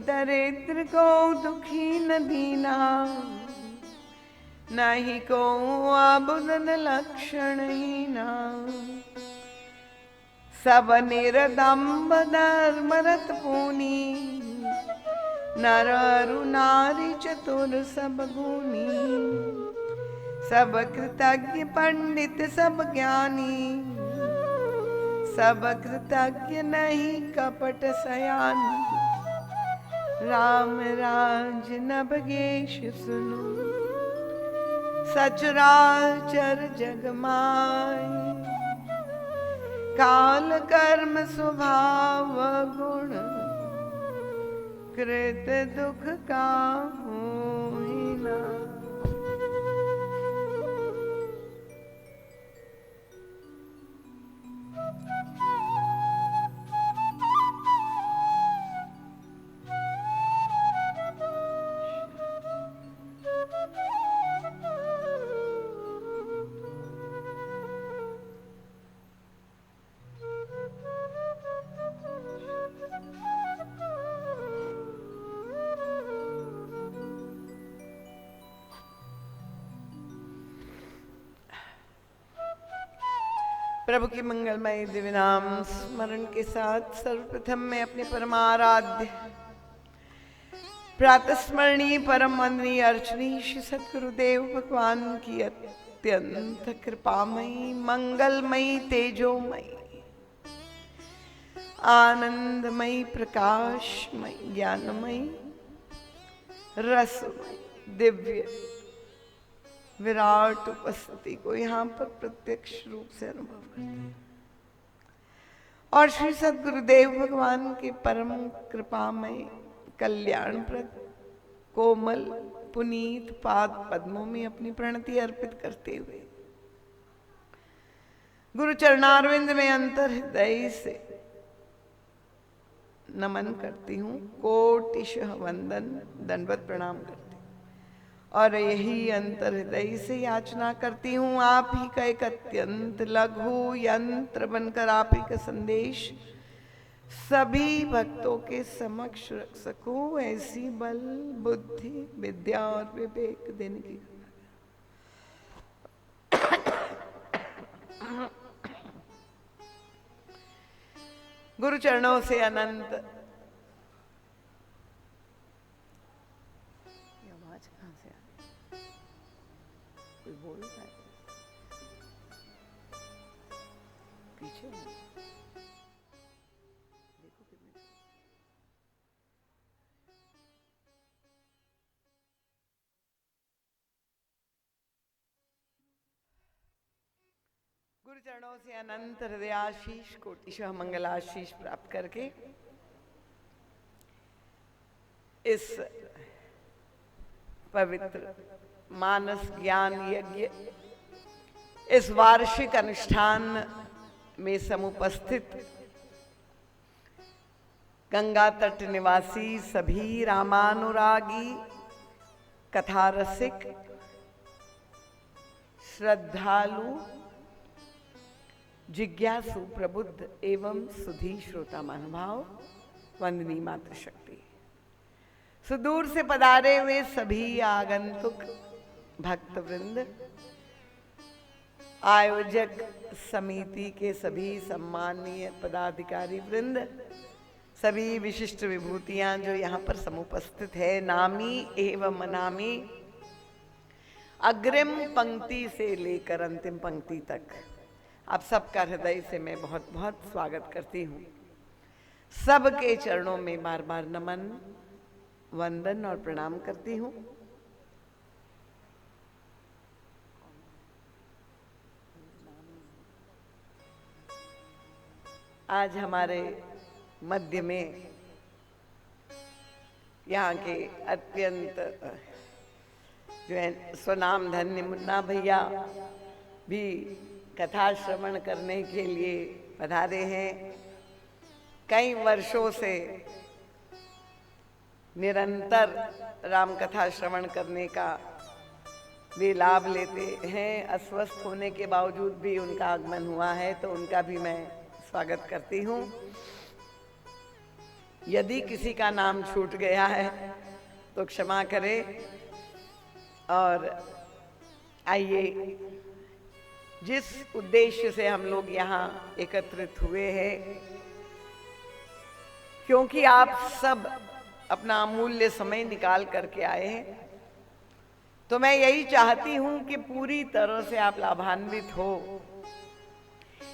दरिद्र को दुखी न दीना, नहीं को अबुदन लक्षण हीना। सब निरदम्ब धर्मरत पूनी, नर अरु नारी चतुर सब गुनी। सब कृतज्ञ पंडित सब ज्ञानी, सब कृतज्ञ नहीं कपट सयानी। राम राज नभगेश सुनो, सचराचर जग माई। काल कर्म स्वभाव गुण, कृत दुख का होई ना। प्रभु की मंगलमय दिव्य नाम स्मरण के साथ सर्वप्रथम मैं अपने परमाराध्य प्रातस्मरणीय परम वंदनीय अर्चनीय श्री सद्गुरुदेव भगवान की अत्यंत कृपामयी मंगलमयी तेजोमयी आनंदमयी प्रकाशमयी ज्ञानमयी रसमयी दिव्य विराट उपस्थिति को यहाँ पर प्रत्यक्ष रूप से अनुभव करते हैं और श्री सद्गुरुदेव भगवान के परम कृपामय कल्याणप्रद कोमल पुनीत पाद पद्मों में अपनी प्रणति अर्पित करते हुए गुरु चरणारविंद में अंतर हृदय से नमन करती हूँ, कोटिशः वंदन दंडवत प्रणाम करती हूँ और यही अंतर हृदय से याचना करती हूँ आप ही का एक अत्यंत लघु यंत्र बनकर आप ही का संदेश सभी भक्तों के समक्ष रख सकूं, ऐसी बल बुद्धि विद्या और विवेक देने की गुरु चरणों से अनंत बोल रहा है पीछे देखो कितने गुरु चरणों से अनंत हृदयाशीष कोटिशः मंगलाशीष प्राप्त करके इस पवित्र मानस ज्ञान यज्ञ इस वार्षिक अनुष्ठान में समुपस्थित गंगा तट निवासी सभी रामानुरागी कथा रसिक श्रद्धालु जिज्ञासु प्रबुद्ध एवं सुधी श्रोता महानुभाव वंदनीय मातृशक्ति, सुदूर से पधारे हुए सभी आगंतुक भक्त वृंद, आयोजक समिति के सभी सम्मानीय पदाधिकारी वृंद, सभी विशिष्ट विभूतियां जो यहाँ पर समुपस्थित है, नामी एवं अनामी, अग्रिम पंक्ति से लेकर अंतिम पंक्ति तक आप सबका हृदय से मैं बहुत बहुत स्वागत करती हूँ। सबके चरणों में बार बार नमन वंदन और प्रणाम करती हूँ। आज हमारे मध्य में यहाँ के अत्यंत जो है स्वनाम धन्य मुन्ना भैया भी कथा श्रवण करने के लिए पधारे हैं। कई वर्षों से निरंतर राम कथा श्रवण करने का वे लाभ लेते हैं। अस्वस्थ होने के बावजूद भी उनका आगमन हुआ है तो उनका भी मैं स्वागत करती हूँ। यदि किसी का नाम छूट गया है तो क्षमा करें। और आइए, जिस उद्देश्य से हम लोग यहाँ एकत्रित हुए हैं, क्योंकि आप सब अपना अमूल्य समय निकाल करके आए हैं, तो मैं यही चाहती हूं कि पूरी तरह से आप लाभान्वित हो।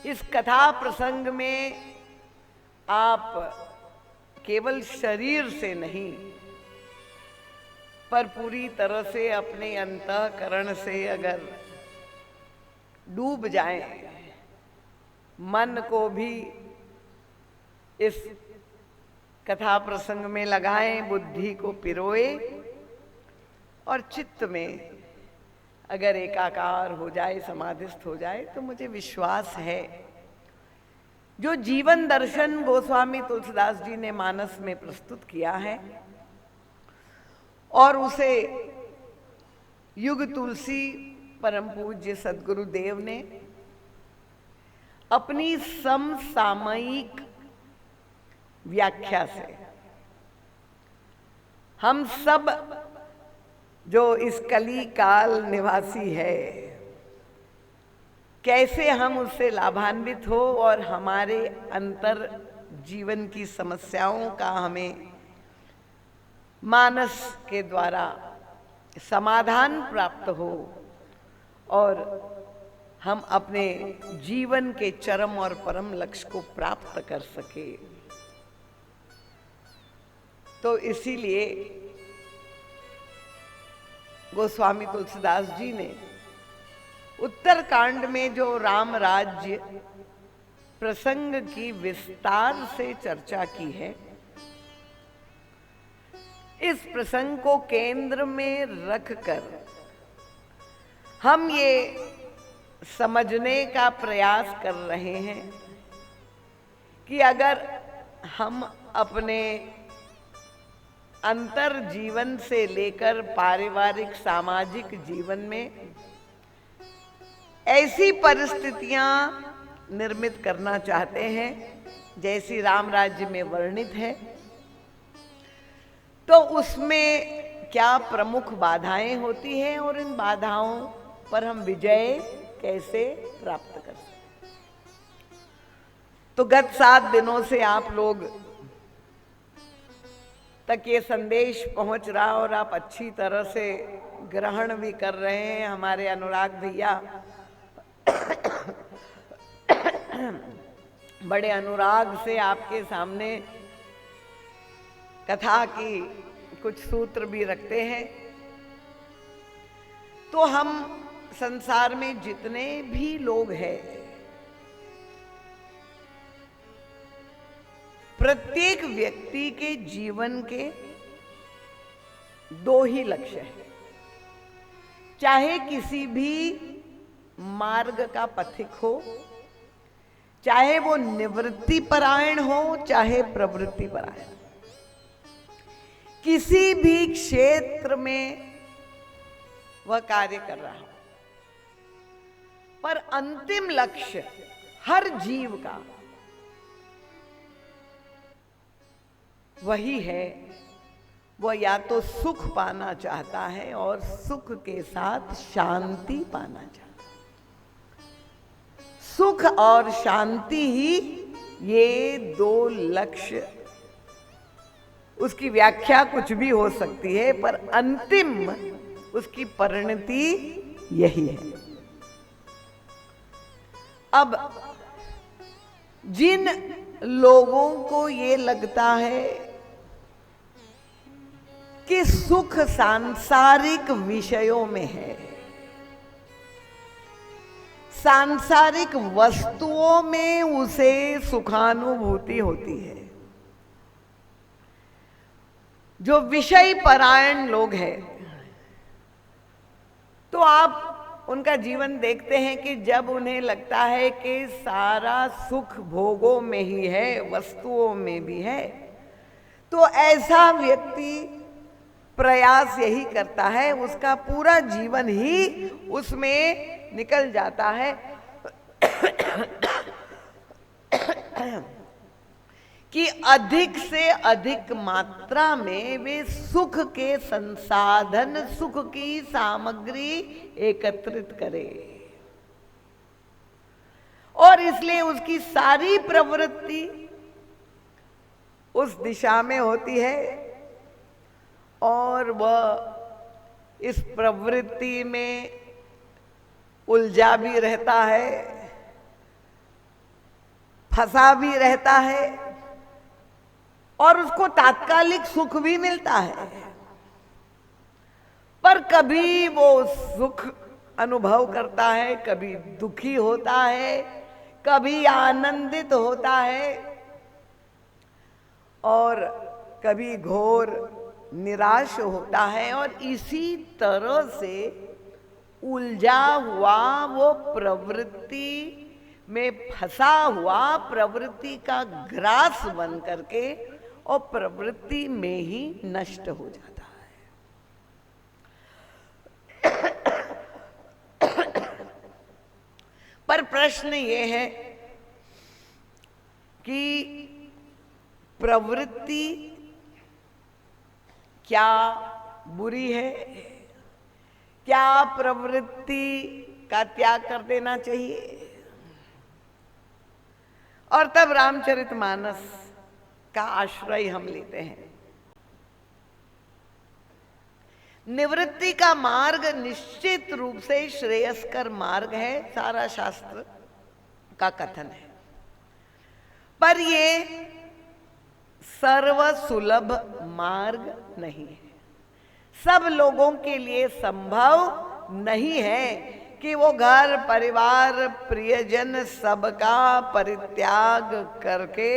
इस कथा प्रसंग में आप केवल शरीर से नहीं, पर पूरी तरह से अपने अंतःकरण से अगर डूब जाएं, मन को भी इस कथा प्रसंग में लगाएं, बुद्धि को पिरोए और चित्त में अगर एकाकार हो जाए, समाधिस्थ हो जाए, तो मुझे विश्वास है जो जीवन दर्शन गोस्वामी तुलसीदास जी ने मानस में प्रस्तुत किया है और उसे युग तुलसी परम पूज्य सद्गुरु देव ने अपनी समसामयिक व्याख्या से हम सब जो इस कली काल निवासी है, कैसे हम उससे लाभान्वित हो और हमारे अंतर जीवन की समस्याओं का हमें मानस के द्वारा समाधान प्राप्त हो और हम अपने जीवन के चरम और परम लक्ष्य को प्राप्त कर सके। तो इसीलिए गोस्वामी तुलसीदास जी ने उत्तरकांड में जो राम राज्य प्रसंग की विस्तार से चर्चा की है, इस प्रसंग को केंद्र में रखकर हम ये समझने का प्रयास कर रहे हैं कि अगर हम अपने अंतर जीवन से लेकर पारिवारिक सामाजिक जीवन में ऐसी परिस्थितियां निर्मित करना चाहते हैं जैसी राम राज्य में वर्णित है, तो उसमें क्या प्रमुख बाधाएं होती हैं और इन बाधाओं पर हम विजय कैसे प्राप्त कर सकते। तो गत 7 दिनों से आप लोग तक ये संदेश पहुंच रहा और आप अच्छी तरह से ग्रहण भी कर रहे हैं। हमारे अनुराग भैया बड़े अनुराग से आपके सामने कथा की कुछ सूत्र भी रखते हैं। तो हम संसार में जितने भी लोग हैं, प्रत्येक व्यक्ति के जीवन के 2 ही लक्ष्य हैं। चाहे किसी भी मार्ग का पथिक हो, चाहे वो निवृत्ति परायण हो, चाहे प्रवृत्ति परायण, किसी भी क्षेत्र में वह कार्य कर रहा हो, पर अंतिम लक्ष्य हर जीव का वही है, वह या तो सुख पाना चाहता है और सुख के साथ शांति पाना चाहता है। सुख और शांति ही ये 2 लक्ष्य, उसकी व्याख्या कुछ भी हो सकती है, पर अंतिम उसकी परिणति यही है। अब जिन लोगों को ये लगता है कि सुख सांसारिक विषयों में है, सांसारिक वस्तुओं में उसे सुखानुभूति होती है, जो विषय परायण लोग हैं, तो आप उनका जीवन देखते हैं कि जब उन्हें लगता है कि सारा सुख भोगों में ही है, वस्तुओं में भी है, तो ऐसा व्यक्ति प्रयास यही करता है, उसका पूरा जीवन ही उसमें निकल जाता है कि अधिक से अधिक मात्रा में वे सुख के संसाधन, सुख की सामग्री एकत्रित करे, और इसलिए उसकी सारी प्रवृत्ति उस दिशा में होती है, और वह इस प्रवृत्ति में उलझा भी रहता है, फंसा भी रहता है, और उसको तात्कालिक सुख भी मिलता है, पर कभी वो सुख अनुभव करता है, कभी दुखी होता है, कभी आनंदित होता है, और कभी घोर निराश होता है। और इसी तरह से उलझा हुआ, वो प्रवृत्ति में फंसा हुआ, प्रवृत्ति का ग्रास बन करके और प्रवृत्ति में ही नष्ट हो जाता है। पर प्रश्न ये है कि प्रवृत्ति क्या बुरी है? क्या प्रवृत्ति का त्याग कर देना चाहिए? और तब रामचरितमानस का आश्रय हम लेते हैं। निवृत्ति का मार्ग निश्चित रूप से श्रेयस्कर मार्ग है, सारा शास्त्र का कथन है, पर ये सर्वसुलभ मार्ग नहीं है। सब लोगों के लिए संभव नहीं है कि वो घर परिवार प्रियजन सबका परित्याग करके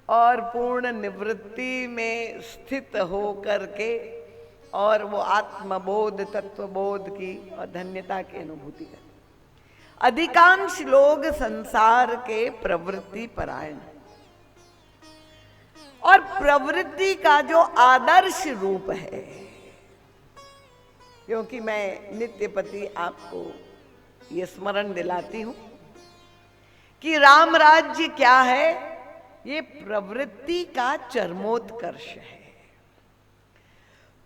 और पूर्ण निवृत्ति में स्थित हो करके और वो आत्मबोध, तत्वबोध की और धन्यता की अनुभूति करें। अधिकांश लोग संसार के प्रवृत्ति परायण हैं, और प्रवृत्ति का जो आदर्श रूप है, क्योंकि मैं नित्यपति आपको ये स्मरण दिलाती हूं कि राम राज्य क्या है, ये प्रवृत्ति का चरमोत्कर्ष है।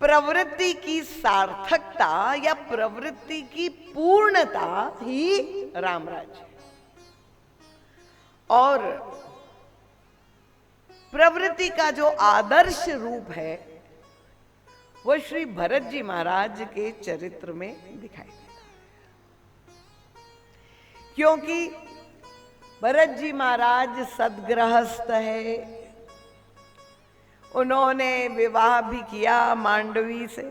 प्रवृत्ति की सार्थकता या प्रवृत्ति की पूर्णता ही राम राज्य है। और प्रवृत्ति का जो आदर्श रूप है वो श्री भरत जी महाराज के चरित्र में दिखाई देता है, क्योंकि भरत जी महाराज सद्गृहस्थ है। उन्होंने विवाह भी किया मांडवी से,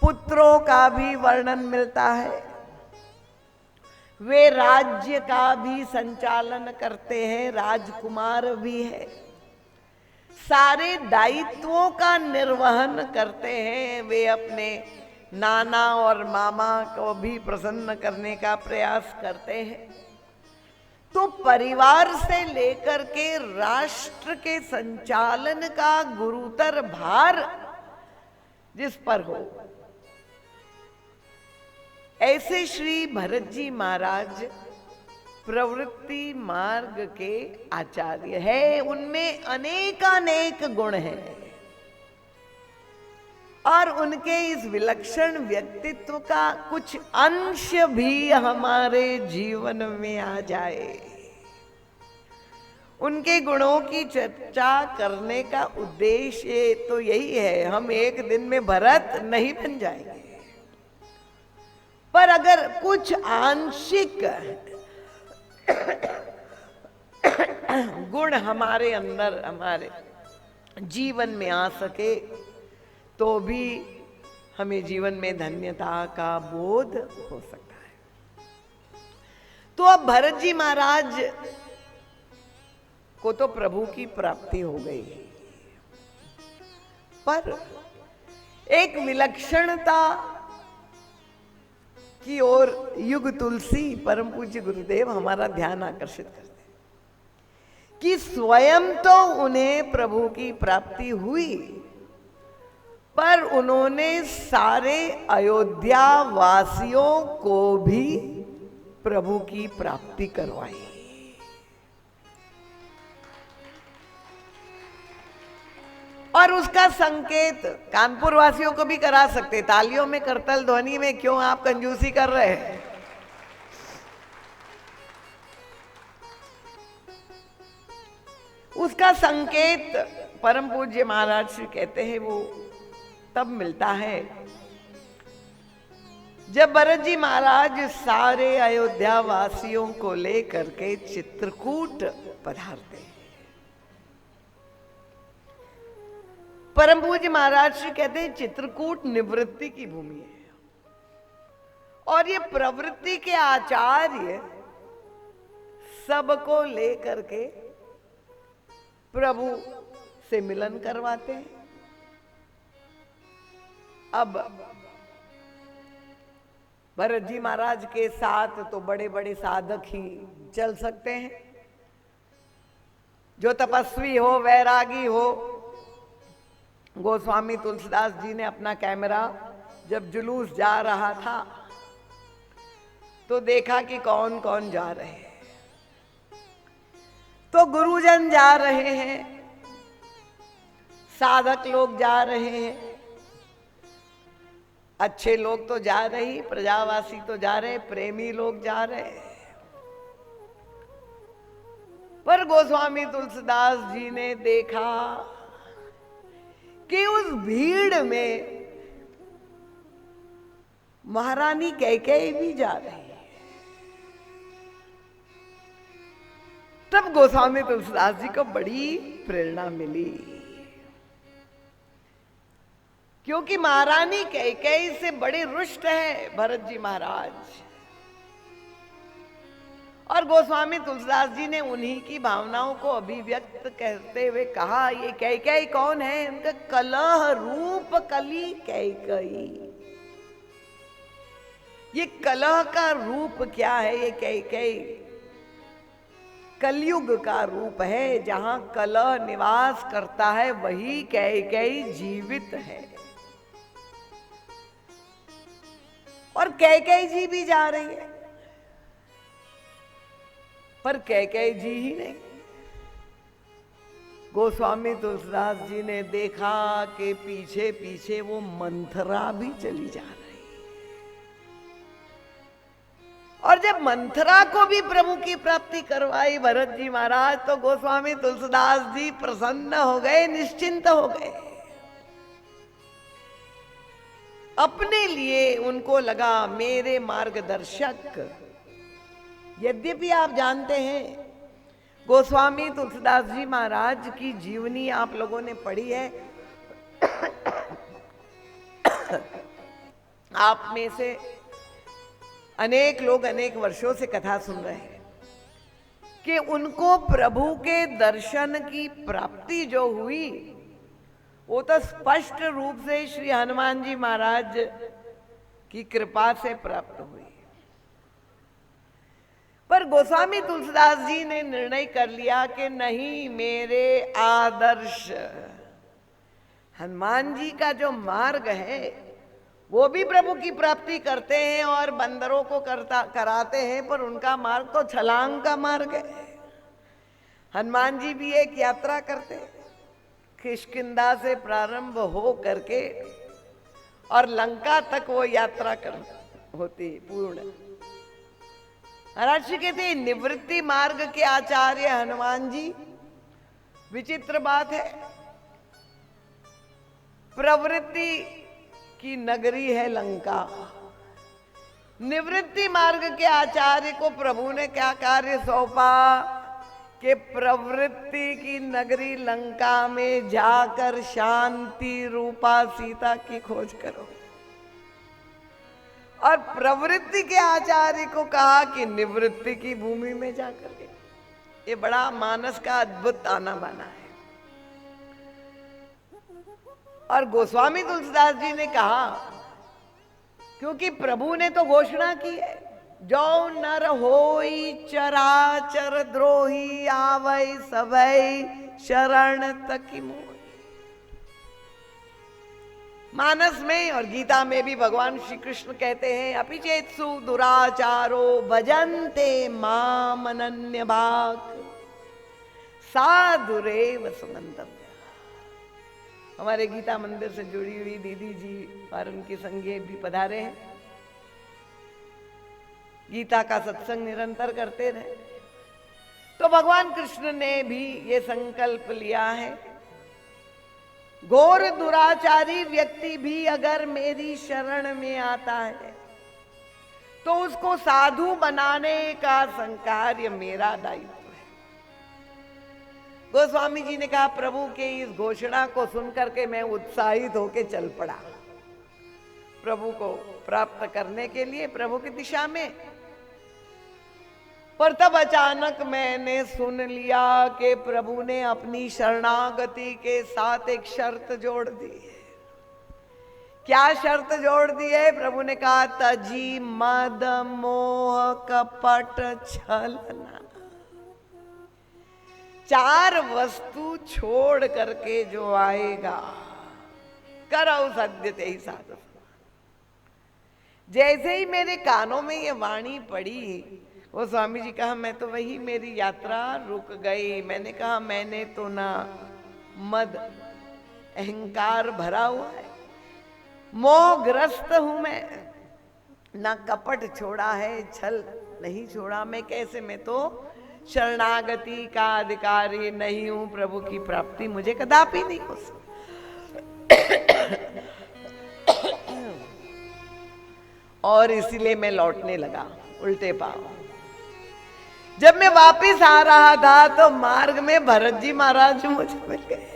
पुत्रों का भी वर्णन मिलता है, वे राज्य का भी संचालन करते हैं, राजकुमार भी है, सारे दायित्वों का निर्वहन करते हैं। वे अपने नाना और मामा को भी प्रसन्न करने का प्रयास करते हैं। तो परिवार से लेकर के राष्ट्र के संचालन का गुरुतर भार जिस पर हो, ऐसे श्री भरत जी महाराज प्रवृत्ति मार्ग के आचार्य है। उनमें अनेकानेक गुण हैं, और उनके इस विलक्षण व्यक्तित्व का कुछ अंश भी हमारे जीवन में आ जाए, उनके गुणों की चर्चा करने का उद्देश्य तो यही है। हम एक दिन में भरत नहीं बन जाएंगे, पर अगर कुछ आंशिक गुण हमारे अंदर, हमारे जीवन में आ सके, तो भी हमें जीवन में धन्यता का बोध हो सकता है। तो अब भरत जी महाराज को तो प्रभु की प्राप्ति हो गई, पर एक विलक्षणता की ओर युग तुलसी परम पूज्य गुरुदेव हमारा ध्यान आकर्षित करते हैं कि स्वयं तो उन्हें प्रभु की प्राप्ति हुई, पर उन्होंने सारे अयोध्या वासियों को भी प्रभु की प्राप्ति करवाई। और उसका संकेत कानपुर वासियों को भी करा सकते। तालियों में करतल ध्वनि में क्यों आप कंजूसी कर रहे हैं? उसका संकेत परम पूज्य महाराज श्री कहते हैं वो तब मिलता है जब भरत जी महाराज सारे अयोध्या वासियों को लेकर के चित्रकूट पधारते हैं। परम पूज्य महाराज श्री कहते हैं चित्रकूट निवृत्ति की भूमि है और ये प्रवृत्ति के आचार्य सबको लेकर के प्रभु से मिलन करवाते हैं। अब भरत जी महाराज के साथ तो बड़े बड़े साधक ही चल सकते हैं, जो तपस्वी हो, वैरागी हो। गोस्वामी तुलसीदास जी ने अपना कैमरा जब जुलूस जा रहा था तो देखा कि कौन कौन जा रहे हैं। तो गुरुजन जा रहे हैं, साधक लोग जा रहे हैं, अच्छे लोग तो जा रहे, प्रजावासी तो जा रहे, प्रेमी लोग जा रहे। पर गोस्वामी तुलसीदास जी ने देखा कि उस भीड़ में महारानी कैकेयी भी जा रही है। तब गोस्वामी तुलसीदास जी को बड़ी प्रेरणा मिली, क्योंकि महारानी कैकेयी से बड़े रुष्ट है भरत जी महाराज। और गोस्वामी तुलसीदास जी ने उन्हीं की भावनाओं को अभिव्यक्त करते हुए कहा, ये कैकेयी कौन है? उनका कलह रूप कली कैकेयी। ये कलह का रूप क्या है? ये कैकेयी कलयुग का रूप है, जहां कलह निवास करता है वही कैकेयी जीवित है। और कैकेयी जी भी जा रही है, पर कैकेयी जी ही नहीं, गोस्वामी तुलसीदास जी ने देखा कि पीछे पीछे वो मंथरा भी चली जा रही। और जब मंथरा को भी प्रभु की प्राप्ति करवाई भरत जी महाराज, तो गोस्वामी तुलसीदास जी प्रसन्न हो गए, निश्चिंत हो गए। अपने लिए उनको लगा मेरे मार्गदर्शक। यद्यपि आप जानते हैं गोस्वामी तुलसीदास जी महाराज की जीवनी आप लोगों ने पढ़ी है। आप में से अनेक लोग अनेक वर्षों से कथा सुन रहे हैं कि उनको प्रभु के दर्शन की प्राप्ति जो हुई वो तो स्पष्ट रूप से श्री हनुमान जी महाराज की कृपा से प्राप्त हुई। पर गोस्वामी तुलसीदास जी ने निर्णय कर लिया कि नहीं, मेरे आदर्श हनुमान जी का जो मार्ग है वो भी प्रभु की प्राप्ति करते हैं और बंदरों को कराते हैं, पर उनका मार्ग तो छलांग का मार्ग है। हनुमान जी भी एक यात्रा करते हैं, किष्किंधा से प्रारंभ हो करके और लंका तक वो यात्रा होती पूर्ण। महाराज जी कहते हैं निवृत्ति मार्ग के आचार्य हनुमान जी। विचित्र बात है, प्रवृत्ति की नगरी है लंका, निवृत्ति मार्ग के आचार्य को प्रभु ने क्या कार्य सौंपा कि प्रवृत्ति की नगरी लंका में जाकर शांति रूपा सीता की खोज करो। और प्रवृत्ति के आचार्य को कहा कि निवृत्ति की भूमि में जाकर के। ये बड़ा मानस का अद्भुत आना बाना है। और गोस्वामी तुलसीदास जी ने कहा, क्योंकि प्रभु ने तो घोषणा की है, जो नर होई चराचर द्रोही आवै सबई शरण तकी मोहि। मानस में और गीता में भी भगवान श्री कृष्ण कहते हैं, अपिचेत्सु दुराचारो भजन्ते माम अनन्य भाग साधुरेव सुमंतव्य। हमारे गीता मंदिर से जुड़ी हुई दीदी जी और उनके संगी भी पधारे हैं, गीता का सत्संग निरंतर करते रहे। तो भगवान कृष्ण ने भी ये संकल्प लिया है, घोर दुराचारी व्यक्ति भी अगर मेरी शरण में आता है तो उसको साधु बनाने का संकार्य मेरा दायित्व है। गोस्वामी जी ने कहा, प्रभु के इस घोषणा को सुनकर के मैं उत्साहित होकर चल पड़ा प्रभु को प्राप्त करने के लिए, प्रभु की दिशा में। पर तब अचानक मैंने सुन लिया कि प्रभु ने अपनी शरणागति के साथ एक शर्त जोड़ दी है। क्या शर्त जोड़ दी है? प्रभु ने कहा, तजी मद मोह कपट छलना। 4 वस्तु छोड़ करके जो आएगा, करौ सद्यते ही साधु। जैसे ही मेरे कानों में ये वाणी पड़ी, वो स्वामी जी कहा, मैं तो वही, मेरी यात्रा रुक गई। मैंने कहा, मैंने तो ना मद अहंकार भरा हुआ है, मोहग्रस्त हूं मैं, ना कपट छोड़ा है, छल नहीं छोड़ा मैं। कैसे? मैं तो शरणागति का अधिकारी नहीं हूं, प्रभु की प्राप्ति मुझे कदापि नहीं हो सकती। और इसीलिए मैं लौटने लगा उल्टे पांव। जब मैं वापिस आ रहा था तो मार्ग में भरत जी महाराज मुझे मिल गए।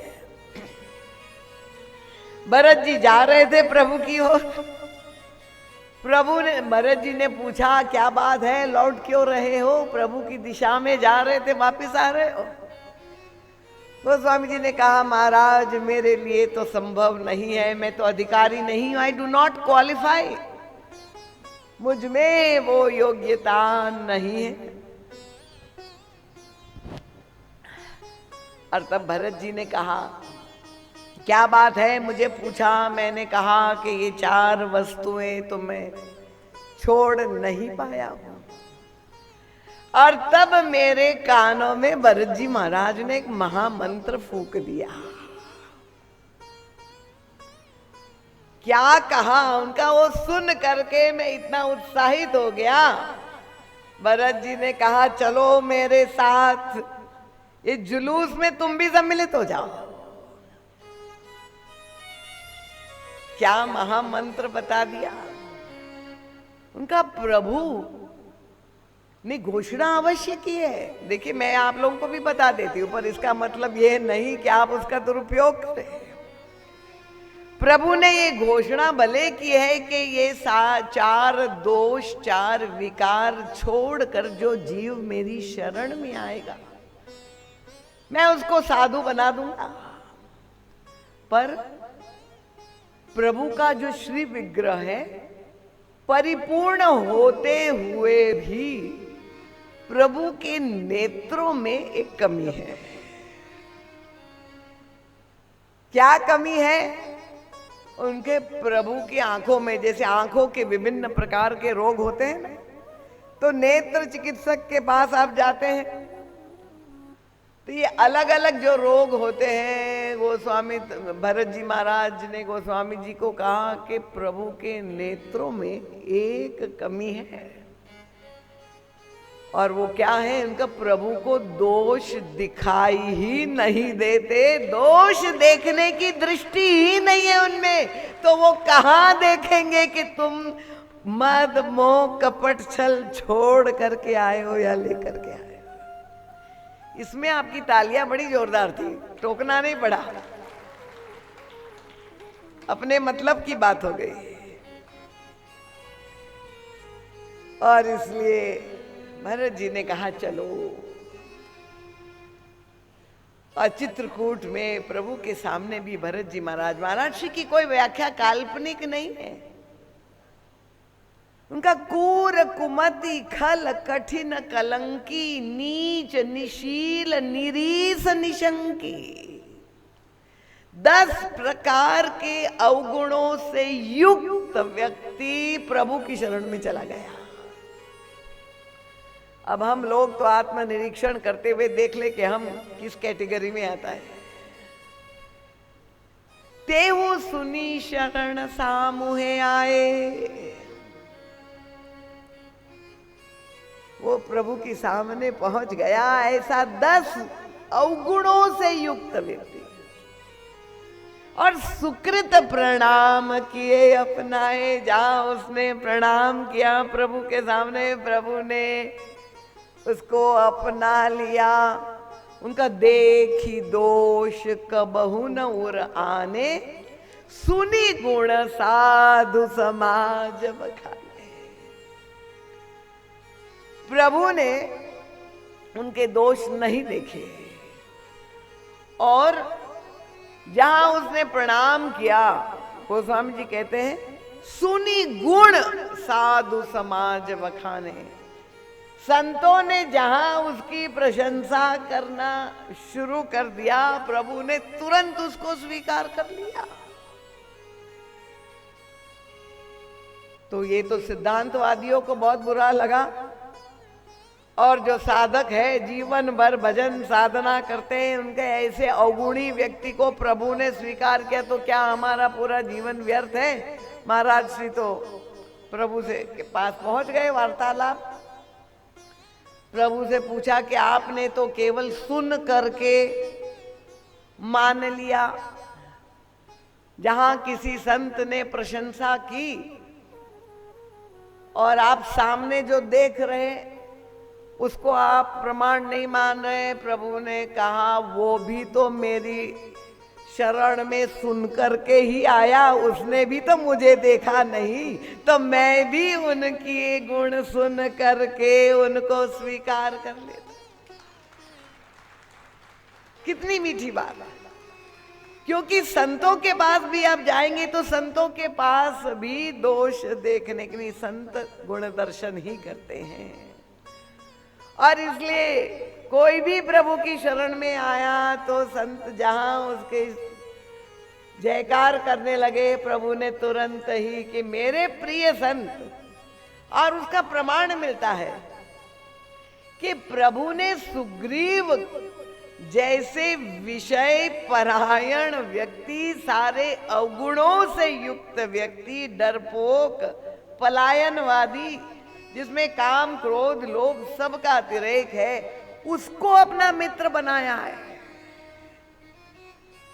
भरत जी जा रहे थे प्रभु की ओर। प्रभु ने, भरत जी ने पूछा, क्या बात है, लौट क्यों रहे हो? प्रभु की दिशा में जा रहे थे, वापिस आ रहे हो? तो स्वामी जी ने कहा, महाराज मेरे लिए तो संभव नहीं है, मैं तो अधिकारी नहीं हूं, आई डू नॉट क्वालिफाई, मुझ में वो योग्यता नहीं है। और तब भरत जी ने कहा, क्या बात है, मुझे पूछा। मैंने कहा कि ये 4 वस्तुएं तो मैं छोड़ नहीं पाया हूं। और तब मेरे कानों में भरत जी महाराज ने एक महामंत्र फूंक दिया। क्या कहा उनका, वो सुन करके मैं इतना उत्साहित हो गया। भरत जी ने कहा, चलो मेरे साथ इस जुलूस में तुम भी सम्मिलित हो जाओ। क्या महामंत्र बता दिया उनका। प्रभु ने घोषणा अवश्य की है। देखिए, मैं आप लोगों को भी बता देती हूं, पर इसका मतलब यह नहीं कि आप उसका दुरुपयोग करें। प्रभु ने ये घोषणा भले की है कि ये 4 दोष, 4 विकार छोड़कर जो जीव मेरी शरण में आएगा, मैं उसको साधु बना दूंगा। पर प्रभु का जो श्री विग्रह है, परिपूर्ण होते हुए भी प्रभु के नेत्रों में एक कमी है। क्या कमी है? उनके प्रभु की आंखों में, जैसे आंखों के विभिन्न प्रकार के रोग होते हैं ना, तो नेत्र चिकित्सक के पास आप जाते हैं तो ये अलग अलग जो रोग होते हैं, गोस्वामी भरत जी महाराज ने गोस्वामी जी को कहा कि प्रभु के नेत्रों में एक कमी है। और वो क्या है? उनका प्रभु को दोष दिखाई ही नहीं देते, दोष देखने की दृष्टि ही नहीं है उनमें। तो वो कहाँ देखेंगे कि तुम मद मोह कपट छल छोड़ करके आए हो या लेकर के आए हो। इसमें आपकी तालियां बड़ी जोरदार थी, टोकना नहीं पड़ा, अपने मतलब की बात हो गई। और इसलिए भरत जी ने कहा, चलो। और चित्रकूट में प्रभु के सामने भी भरत जी महाराज, महाराज श्री की कोई व्याख्या काल्पनिक नहीं है। उनका कूर कुमति खल कठिन कलंकी, नीच निशील निरीस निशंकी, 10 प्रकार के अवगुणों से युक्त व्यक्ति प्रभु की शरण में चला गया। अब हम लोग तो आत्मनिरीक्षण करते हुए देख ले कि हम किस कैटेगरी में आता है। तेहु सुनी शरण सामुहे आए। वो प्रभु के सामने पहुंच गया, ऐसा 10 अवगुणों से युक्त व्यक्ति, और सुकृत प्रणाम किए अपनाए। जहां उसने प्रणाम किया प्रभु के सामने, प्रभु ने उसको अपना लिया। उनका देखी दोष कबहु न उर आने, सुनी गुण साधु समाज बखाने। प्रभु ने उनके दोष नहीं देखे, और जहां उसने प्रणाम किया, गोस्वामी जी कहते हैं सुनी गुण साधु समाज बखाने। संतों ने जहां उसकी प्रशंसा करना शुरू कर दिया, प्रभु ने तुरंत उसको स्वीकार कर लिया। तो ये तो सिद्धांतवादियों को बहुत बुरा लगा, और जो साधक है जीवन भर भजन साधना करते हैं, उनके ऐसे अवगुणी व्यक्ति को प्रभु ने स्वीकार किया, तो क्या हमारा पूरा जीवन व्यर्थ है? महाराज श्री तो प्रभु से के पास पहुंच गए वार्तालाप। प्रभु से पूछा कि आपने तो केवल सुन करके मान लिया, जहां किसी संत ने प्रशंसा की और आप सामने जो देख रहे उसको आप प्रमाण नहीं मान रहे। प्रभु ने कहा वो भी तो मेरी शरण में सुन करके ही आया, उसने भी तो मुझे देखा नहीं, तो मैं भी उनकी गुण सुन करके उनको स्वीकार कर लेता। कितनी मीठी बात है। क्योंकि संतों के पास भी आप जाएंगे तो संतों के पास भी दोष देखने के लिए संत गुण दर्शन ही करते हैं। और इसलिए कोई भी प्रभु की शरण में आया तो संत जहां उसके जयकार करने लगे, प्रभु ने तुरंत ही कि मेरे प्रिय संत, और उसका प्रमाण मिलता है कि प्रभु ने सुग्रीव जैसे विषय परायण व्यक्ति, सारे अवगुणों से युक्त व्यक्ति, डरपोक, पलायनवादी, जिसमें काम क्रोध लोभ सबका अतिरेक है, उसको अपना मित्र बनाया है।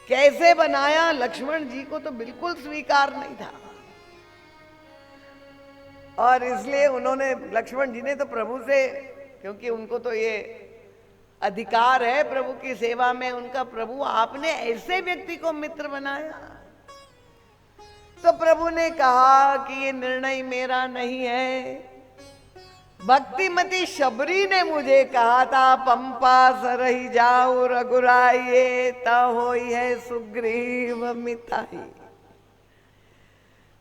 कैसे बनाया? लक्ष्मण जी को तो बिल्कुल स्वीकार नहीं था, और इसलिए उन्होंने, लक्ष्मण जी ने तो प्रभु से, क्योंकि उनको तो ये अधिकार है प्रभु की सेवा में उनका, प्रभु आपने ऐसे व्यक्ति को मित्र बनाया। तो प्रभु ने कहा कि ये निर्णय मेरा नहीं है, भक्तिमती शबरी ने मुझे कहा था, पंपा सरही जाऊ रघुराइए, ता होई है सुग्रीव मिताई।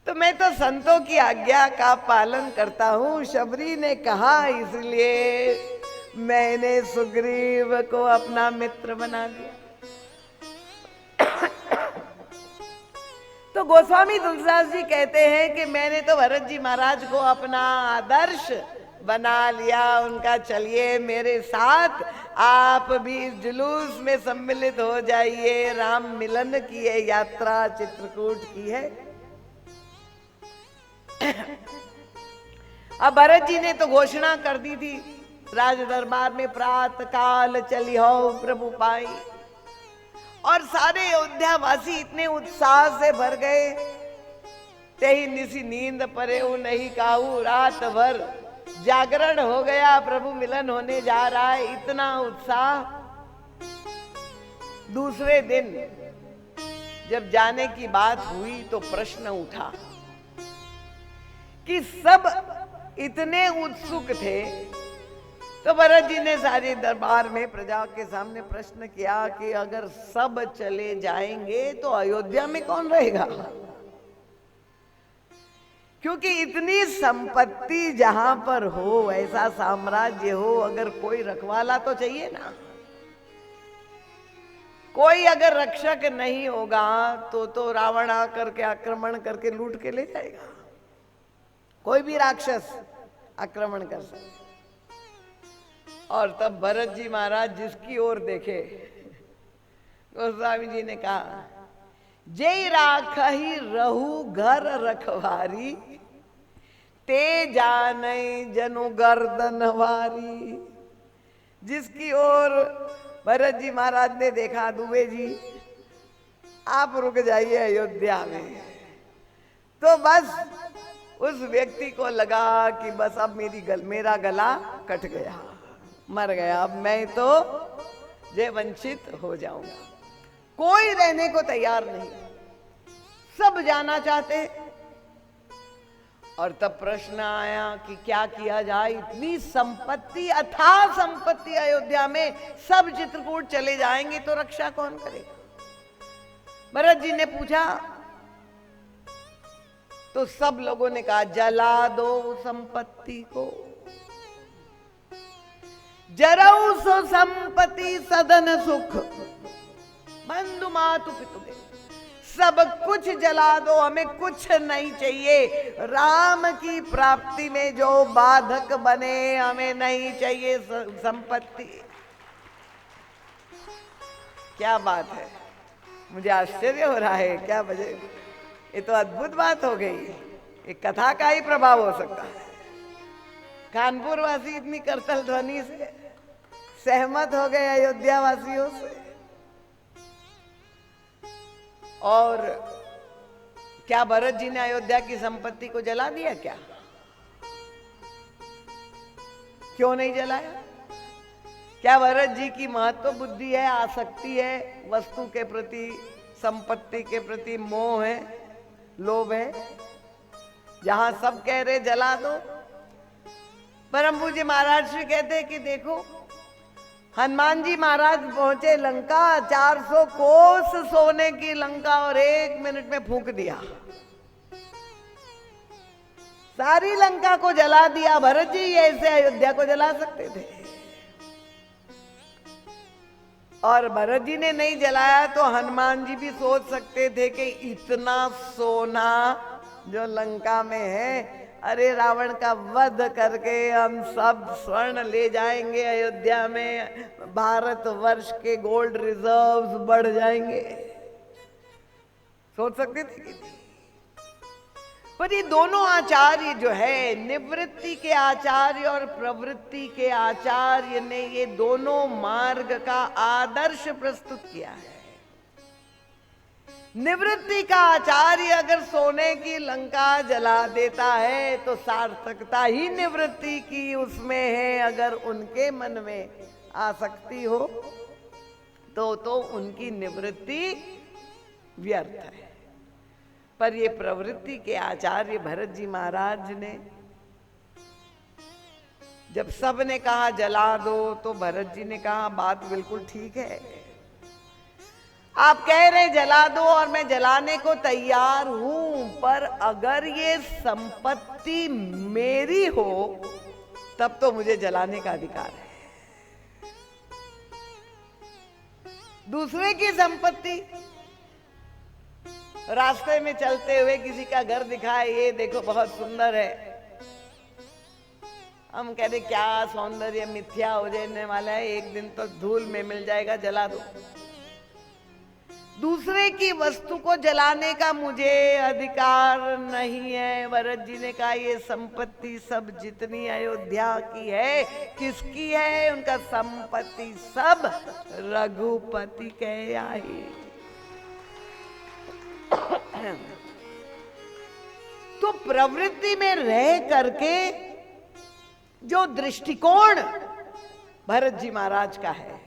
तो मैं तो संतों की आज्ञा का पालन करता हूं, शबरी ने कहा इसलिए मैंने सुग्रीव को अपना मित्र बना दिया। तो गोस्वामी तुलसीदास जी कहते हैं कि मैंने तो भरत जी महाराज को अपना आदर्श बना लिया, उनका चलिए मेरे साथ आप भी इस जुलूस में सम्मिलित हो जाइए। राम मिलन की है यात्रा चित्रकूट की है। अब भरत जी ने तो घोषणा कर दी थी राज दरबार में, प्रातः काल चली हो प्रभु पाई, और सारे अयोध्यावासी इतने उत्साह से भर गए, तेही निसी नींद परे नहीं काहू, रात भर जागरण हो गया, प्रभु मिलन होने जा रहा है, इतना उत्साह। दूसरे दिन जब जाने की बात हुई तो प्रश्न उठा कि सब इतने उत्सुक थे, तो भरत जी ने सारे दरबार में प्रजा के सामने प्रश्न किया कि अगर सब चले जाएंगे तो अयोध्या में कौन रहेगा? क्योंकि इतनी संपत्ति जहां पर हो, ऐसा साम्राज्य हो, अगर कोई रखवाला तो चाहिए ना। कोई अगर रक्षक नहीं होगा तो रावण आकर के आक्रमण करके लूट के ले जाएगा। कोई भी राक्षस आक्रमण कर सकता। और तब भरत जी महाराज जिसकी ओर देखे, गोस्वामी जी ने कहा जय राखही रहू घर रखवारी, ते जाने जनु गर्दनवारी। जिसकी ओर भरत जी महाराज ने देखा, दुबे जी आप रुक जाइए अयोध्या में, तो बस उस व्यक्ति को लगा कि बस अब मेरा गला कट गया, मर गया, अब मैं तो जय वंचित हो जाऊंगा। कोई रहने को तैयार नहीं, सब जाना चाहते। और तब प्रश्न आया कि क्या किया जाए, इतनी संपत्ति, अथाह संपत्ति अयोध्या में, सब चित्रकूट चले जाएंगे तो रक्षा कौन करेगा। भरत जी ने पूछा तो सब लोगों ने कहा जला दो संपत्ति को, जरऊ सो संपत्ति सदन सुख, बंधु मातु पितुगे, सब कुछ जला दो, हमें कुछ नहीं चाहिए। राम की प्राप्ति में जो बाधक बने, हमें नहीं चाहिए संपत्ति। क्या बात है, मुझे आश्चर्य हो रहा है, क्या वजह, ये तो अद्भुत बात हो गई। एक कथा का ही प्रभाव हो सकता है। कानपुर वासी इतनी करतल ध्वनि से सहमत हो गए अयोध्या वासियों से। और क्या भरत जी ने अयोध्या की संपत्ति को जला दिया क्या? क्यों नहीं जलाया? क्या भरत जी की महत्व बुद्धि है, आसक्ति है, वस्तु के प्रति, संपत्ति के प्रति मोह है, लोभ है? जहां सब कह रहे जला दो, परम पूज्य महाराज श्री कहते हैं कि देखो, हनुमान जी महाराज पहुंचे लंका, 400 कोस सोने की लंका, और 1 मिनट में फूंक दिया, सारी लंका को जला दिया। भरत जी ऐसे अयोध्या को जला सकते थे, और भरत जी ने नहीं जलाया तो हनुमान जी भी सोच सकते थे कि इतना सोना जो लंका में है, अरे रावण का वध करके हम सब स्वर्ण ले जाएंगे अयोध्या में, भारत वर्ष के गोल्ड रिजर्व्स बढ़ जाएंगे, सोच सकते थे। पर ये दोनों आचार्य जो है, निवृत्ति के आचार्य और प्रवृत्ति के आचार्य ने ये दोनों मार्ग का आदर्श प्रस्तुत किया है। निवृत्ति का आचार्य अगर सोने की लंका जला देता है तो सार्थकता ही निवृत्ति की उसमें है। अगर उनके मन में आसक्ति हो तो उनकी निवृत्ति व्यर्थ है। पर ये प्रवृत्ति के आचार्य भरत जी महाराज ने, जब सब ने कहा जला दो, तो भरत जी ने कहा बात बिल्कुल ठीक है, आप कह रहे जला दो और मैं जलाने को तैयार हूं, पर अगर ये संपत्ति मेरी हो तब तो मुझे जलाने का अधिकार है। दूसरे की संपत्ति, रास्ते में चलते हुए किसी का घर दिखाए, ये देखो बहुत सुंदर है, हम कह रहे क्या सौंदर्य मिथ्या हो जाने वाला है, एक दिन तो धूल में मिल जाएगा, जला दो। दूसरे की वस्तु को जलाने का मुझे अधिकार नहीं है। भरत जी ने कहा ये संपत्ति सब जितनी अयोध्या की है, किसकी है? उनका संपत्ति सब रघुपति के आई। तो प्रवृत्ति में रह करके जो दृष्टिकोण भरत जी महाराज का है,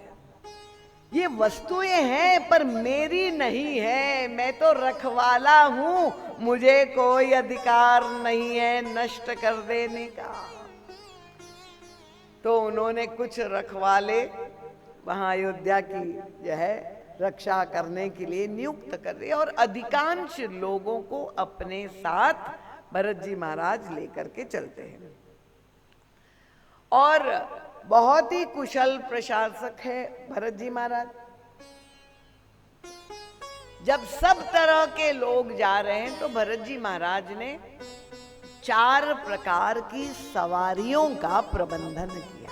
ये वस्तुएं हैं पर मेरी नहीं है, मैं तो रखवाला हूं, मुझे कोई अधिकार नहीं है नष्ट कर देने का। तो उन्होंने कुछ रखवाले वहां अयोध्या की जो है रक्षा करने के लिए नियुक्त कर दिए, और अधिकांश लोगों को अपने साथ भरत जी महाराज लेकर के चलते हैं। और बहुत ही कुशल प्रशासक है भरत जी महाराज। जब सब तरह के लोग जा रहे हैं तो भरत जी महाराज ने 4 प्रकार की सवारियों का प्रबंधन किया।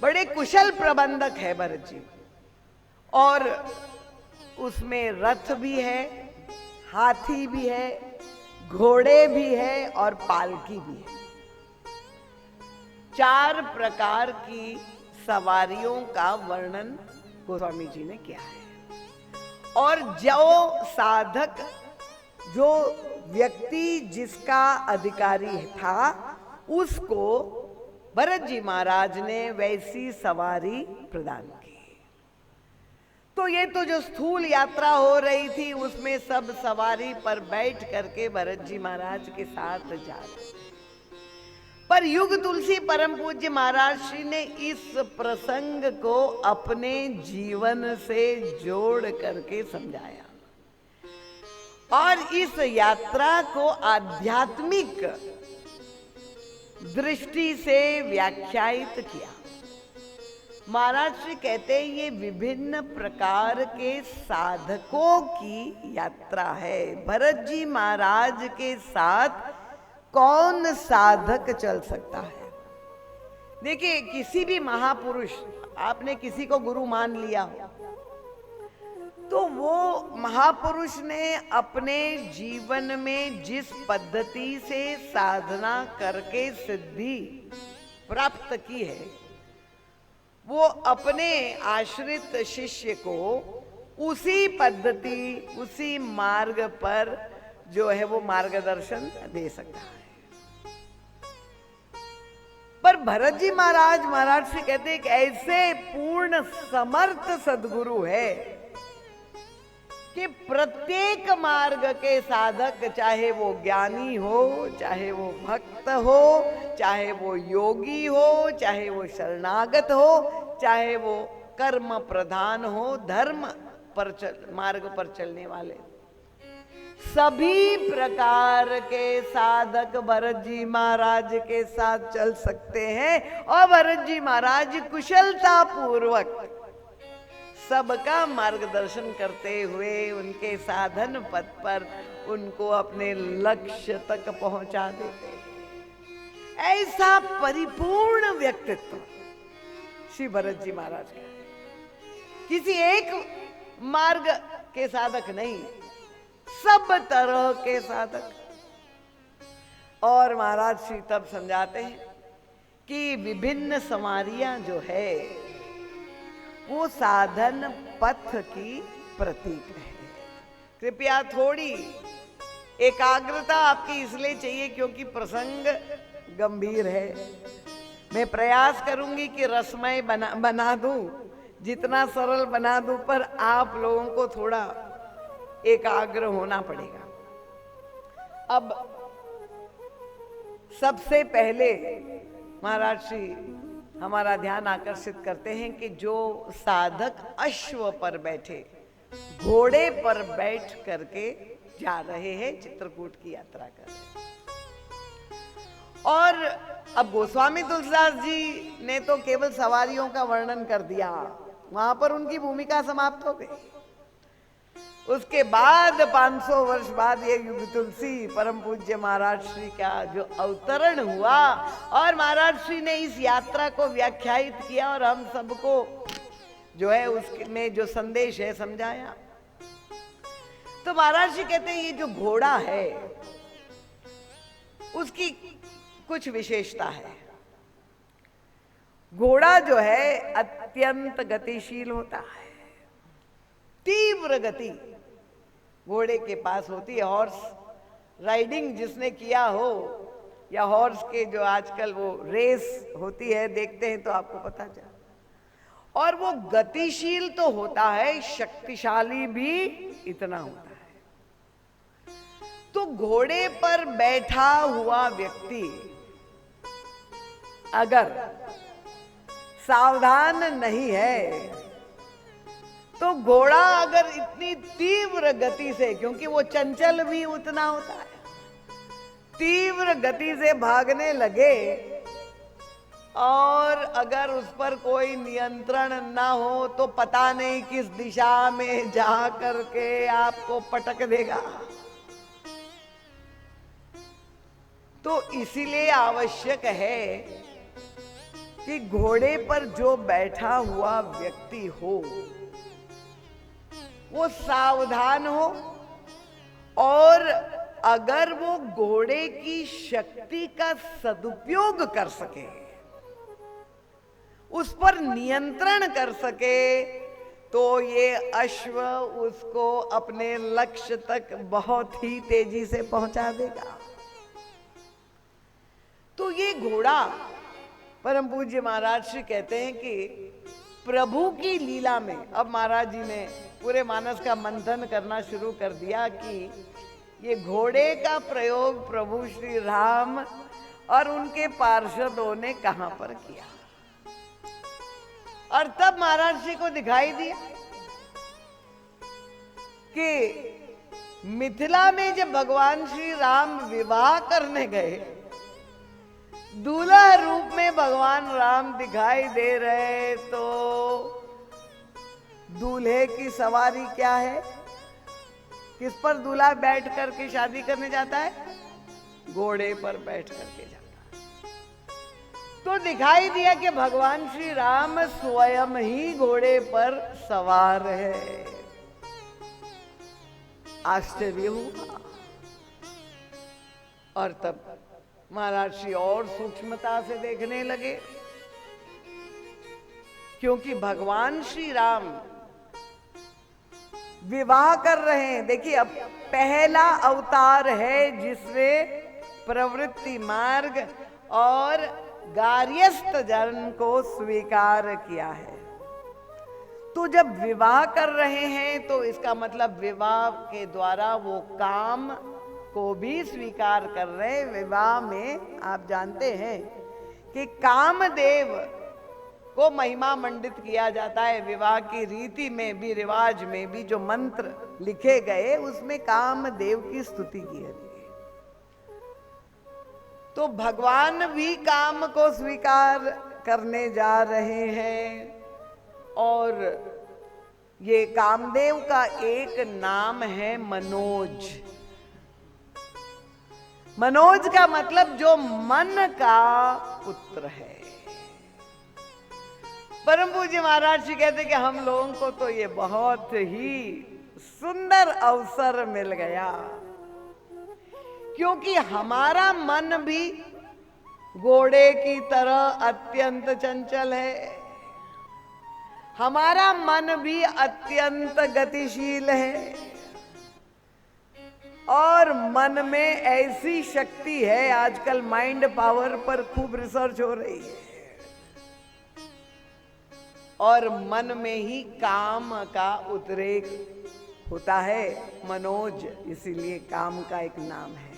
बड़े कुशल प्रबंधक है भरत जी। और उसमें रथ भी है, हाथी भी है, घोड़े भी है और पालकी भी है। 4 प्रकार की सवारियों का वर्णन गोस्वामी जी ने किया है। और जो साधक, जो व्यक्ति जिसका अधिकारी था, उसको भरत जी महाराज ने वैसी सवारी प्रदान की। तो ये तो जो स्थूल यात्रा हो रही थी उसमें सब सवारी पर बैठ करके भरत जी महाराज के साथ जा रहे। पर युग तुलसी परम पूज्य महाराज श्री ने इस प्रसंग को अपने जीवन से जोड़ करके समझाया और इस यात्रा को आध्यात्मिक दृष्टि से व्याख्यायित किया। महाराज श्री कहते हैं ये विभिन्न प्रकार के साधकों की यात्रा है। भरत जी महाराज के साथ कौन साधक चल सकता है? देखिए, किसी भी महापुरुष, आपने किसी को गुरु मान लिया हो तो वो महापुरुष ने अपने जीवन में जिस पद्धति से साधना करके सिद्धि प्राप्त की है, वो अपने आश्रित शिष्य को उसी पद्धति, उसी मार्ग पर जो है वो मार्गदर्शन दे सकता है। पर भरत जी महाराज से कहते हैं कि ऐसे पूर्ण समर्थ सद्गुरु है कि प्रत्येक मार्ग के साधक, चाहे वो ज्ञानी हो, चाहे वो भक्त हो, चाहे वो योगी हो, चाहे वो शरणागत हो, चाहे वो कर्म प्रधान हो, धर्म पर मार्ग पर चलने वाले, सभी प्रकार के साधक भरत जी महाराज के साथ चल सकते हैं। और भरत जी महाराज कुशलता पूर्वक सबका मार्गदर्शन करते हुए उनके साधन पथ पर उनको अपने लक्ष्य तक पहुंचा देते हैं। ऐसा परिपूर्ण व्यक्तित्व श्री भरत जी महाराज का, किसी एक मार्ग के साधक नहीं, सब तरह के साधक। और महाराज श्री तब समझाते हैं कि विभिन्न सवारियां जो है वो साधन पथ की प्रतीक है। कृपया थोड़ी एकाग्रता आपकी इसलिए चाहिए क्योंकि प्रसंग गंभीर है। मैं प्रयास करूंगी कि रसमय बना दूं, जितना सरल बना दूं, पर आप लोगों को थोड़ा एकाग्र होना पड़ेगा। अब सबसे पहले महाराज श्री हमारा ध्यान आकर्षित करते हैं कि जो साधक अश्व पर बैठे, घोड़े पर बैठ करके जा रहे हैं, चित्रकूट की यात्रा कर रहे हैं। और अब गोस्वामी तुलसीदास जी ने तो केवल सवारियों का वर्णन कर दिया, वहां पर उनकी भूमिका समाप्त हो गई। उसके बाद 500 वर्ष बाद ये युग तुलसी परम पूज्य महाराज श्री का जो अवतरण हुआ और महाराज श्री ने इस यात्रा को व्याख्यायित किया और हम सबको जो है उसमें जो संदेश है समझाया। तो महाराज जी कहते हैं ये जो घोड़ा है उसकी कुछ विशेषता है। घोड़ा जो है अत्यंत गतिशील होता है, तीव्र गति घोड़े के पास होती है। हॉर्स राइडिंग जिसने किया हो या हॉर्स के जो आजकल वो रेस होती है देखते हैं तो आपको पता चला। और वो गतिशील तो होता है, शक्तिशाली भी इतना होता है। तो घोड़े पर बैठा हुआ व्यक्ति अगर सावधान नहीं है तो घोड़ा अगर इतनी तीव्र गति से, क्योंकि वो चंचल भी उतना होता है, तीव्र गति से भागने लगे और अगर उस पर कोई नियंत्रण ना हो तो पता नहीं किस दिशा में जा करके आपको पटक देगा। तो इसीलिए आवश्यक है कि घोड़े पर जो बैठा हुआ व्यक्ति हो वो सावधान हो और अगर वो घोड़े की शक्ति का सदुपयोग कर सके, उस पर नियंत्रण कर सके, तो ये अश्व उसको अपने लक्ष्य तक बहुत ही तेजी से पहुंचा देगा। तो ये घोड़ा, परम पूज्य महाराज श्री कहते हैं कि प्रभु की लीला में, अब महाराज जी ने पूरे मानस का मंथन करना शुरू कर दिया कि ये घोड़े का प्रयोग प्रभु श्री राम और उनके पार्षदों ने कहां पर किया। और तब महाराज जी को दिखाई दिया कि मिथिला में जब भगवान श्री राम विवाह करने गए, दूल्हा रूप में भगवान राम दिखाई दे रहे, तो दूल्हे की सवारी क्या है? किस पर दूल्हा बैठ करके शादी करने जाता है? घोड़े पर बैठ करके जाता है। तो दिखाई दिया कि भगवान श्री राम स्वयं ही घोड़े पर सवार है। आश्चर्य हुआ। और तब महाराज श्री और सूक्ष्मता से देखने लगे, क्योंकि भगवान श्री राम विवाह कर रहे हैं। देखिए, अब पहला अवतार है जिसमें प्रवृत्ति मार्ग और गार्हस्थ जन को स्वीकार किया है। तो जब विवाह कर रहे हैं तो इसका मतलब विवाह के द्वारा वो काम को भी स्वीकार कर रहे हैं। विवाह में आप जानते हैं कि कामदेव को महिमा मंडित किया जाता है। विवाह की रीति में भी, रिवाज में भी जो मंत्र लिखे गए, उसमें कामदेव की स्तुति की है। तो भगवान भी काम को स्वीकार करने जा रहे हैं। और ये कामदेव का एक नाम है मनोज। मनोज का मतलब जो मन का पुत्र है। परम पूज्य महाराज जी कहते कि हम लोगों को तो ये बहुत ही सुंदर अवसर मिल गया, क्योंकि हमारा मन भी घोड़े की तरह अत्यंत चंचल है। हमारा मन भी अत्यंत गतिशील है। और मन में ऐसी शक्ति है, आजकल माइंड पावर पर खूब रिसर्च हो रही है, और मन में ही काम का उद्रेक होता है। मनोज इसीलिए काम का एक नाम है।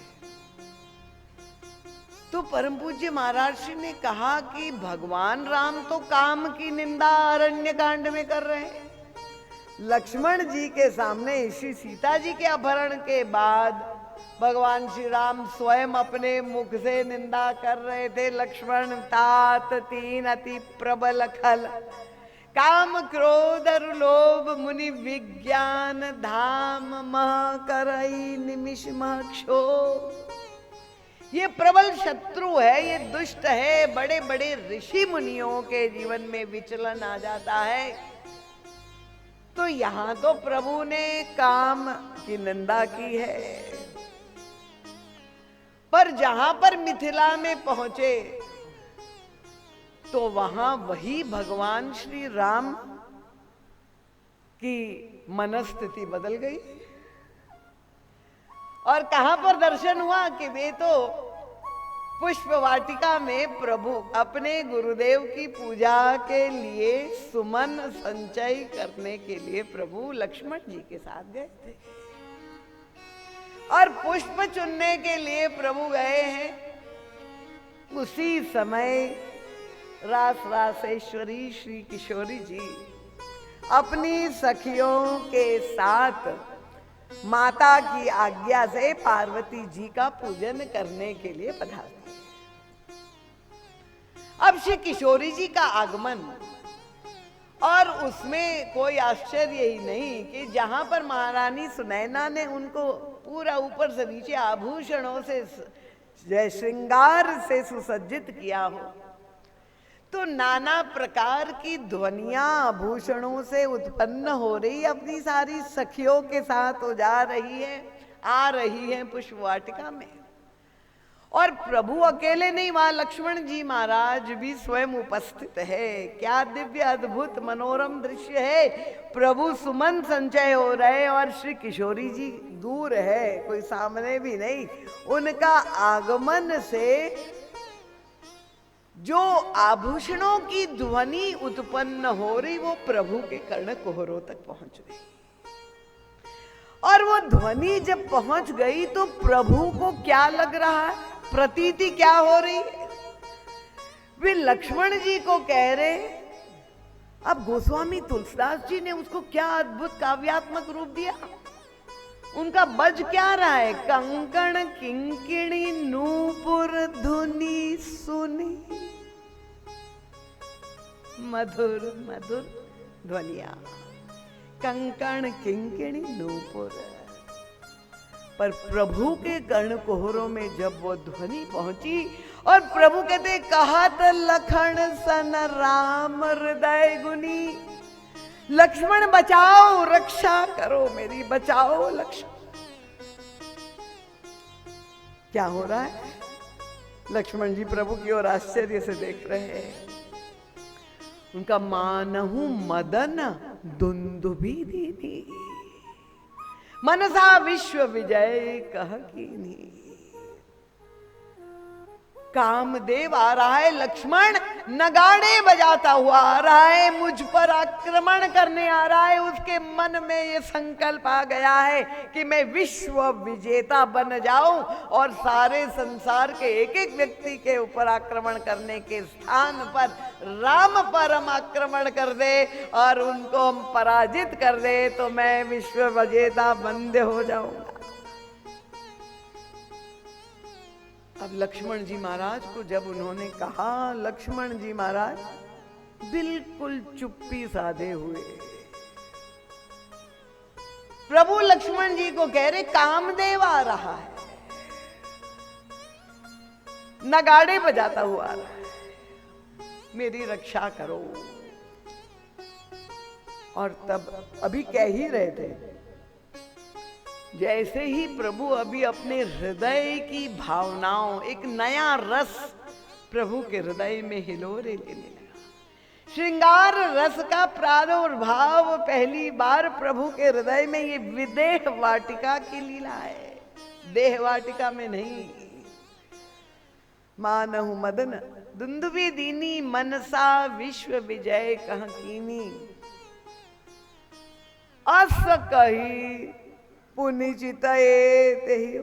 तो परम पूज्य महाराज जी ने कहा कि भगवान राम तो काम की निंदा अरण्य कांड में कर रहे हैं। लक्ष्मण जी के सामने श्री सीता जी के अपहरण के बाद भगवान श्री राम स्वयं अपने मुख से निंदा कर रहे थे। लक्ष्मण तात तीन अति प्रबल खल, काम क्रोध और लोभ मुनि विज्ञान धाम मह करई निमिष मह क्षोभ। ये प्रबल शत्रु है, ये दुष्ट है। बड़े बड़े ऋषि मुनियों के जीवन में विचलन आ जाता है। तो यहां तो प्रभु ने काम की निंदा की है, पर जहां पर मिथिला में पहुंचे तो वहां वही भगवान श्री राम की मनस्थिति बदल गई। और कहां पर दर्शन हुआ कि वे तो पुष्प वाटिका में प्रभु अपने गुरुदेव की पूजा के लिए सुमन संचय करने के लिए प्रभु लक्ष्मण जी के साथ गए थे। और पुष्प चुनने के लिए प्रभु गए हैं। उसी समय रास रासेश्वरी श्री किशोरी जी अपनी सखियों के साथ माता की आज्ञा से पार्वती जी का पूजन करने के लिए पधारती। अब श्री किशोरी जी का आगमन, और उसमें कोई आश्चर्य ही नहीं कि जहां पर महारानी सुनैना ने उनको पूरा ऊपर से नीचे आभूषणों से जय श्रृंगार से सुसज्जित किया हो, तो नाना प्रकार की ध्वनियां आभूषणों से उत्पन्न हो रही, अपनी सारी सखियों के साथ वो जा रही है, आ रही है पुष्प वाटिका में। और प्रभु अकेले नहीं, वहां लक्ष्मण जी महाराज भी स्वयं उपस्थित है। क्या दिव्य अद्भुत मनोरम दृश्य है। प्रभु सुमन संचय हो रहे और श्री किशोरी जी दूर है, कोई सामने भी नहीं। उनका आगमन से जो आभूषणों की ध्वनि उत्पन्न हो रही वो प्रभु के कर्ण कोहरों तक पहुंच गई। और वो ध्वनि जब पहुंच गई तो प्रभु को क्या लग रहा है, प्रतीति क्या हो रही है, वे लक्ष्मण जी को कह रहे। अब गोस्वामी तुलसीदास जी ने उसको क्या अद्भुत काव्यात्मक रूप दिया। उनका बज क्या रहा है, कंकण किंकिणी नूपुर धुनी सुनी, मधुर मधुर ध्वनिया, कंकण किंकिणी नूपुर। पर प्रभु के कर्ण कोहरों में जब वो ध्वनि पहुंची और प्रभु कहते कहत लखन सन राम हृदय गुनी, लक्ष्मण बचाओ, रक्षा करो मेरी, बचाओ लक्ष्मण। क्या हो रहा है, लक्ष्मण जी प्रभु की ओर आश्चर्य से देख रहे हैं। उनका मानहु मदन दुंदुभी दीनी, मनसा विश्व विजय कह कीनी। कामदेव आ रहा है, लक्ष्मण नगाड़े बजाता हुआ आ रहा है, मुझ पर आक्रमण करने आ रहा है। उसके मन में ये संकल्प आ गया है कि मैं विश्व विजेता बन जाऊं और सारे संसार के एक एक व्यक्ति के ऊपर आक्रमण करने के स्थान पर राम पर हम आक्रमण कर दे और उनको हम पराजित कर दे तो मैं विश्व विजेता बंदे हो जाऊंगा। अब लक्ष्मण जी महाराज को जब उन्होंने कहा, लक्ष्मण जी महाराज बिल्कुल चुप्पी साधे हुए। प्रभु लक्ष्मण जी को कह रहे कामदेव आ रहा है, नगाड़े बजाता हुआ आ रहा है, मेरी रक्षा करो। और तब अभी कह ही रहे थे, जैसे ही प्रभु अभी अपने हृदय की भावनाओं, एक नया रस प्रभु के हृदय में हिलोरे लेने लगा। श्रृंगार रस का प्रादुर्भाव पहली बार प्रभु के हृदय में, ये विदेह वाटिका की लीला है, देह वाटिका में नहीं। मानहु मदन दुंदुभी दीनी, मनसा विश्व विजय कह कीनी। अस कही पुनिचित ही।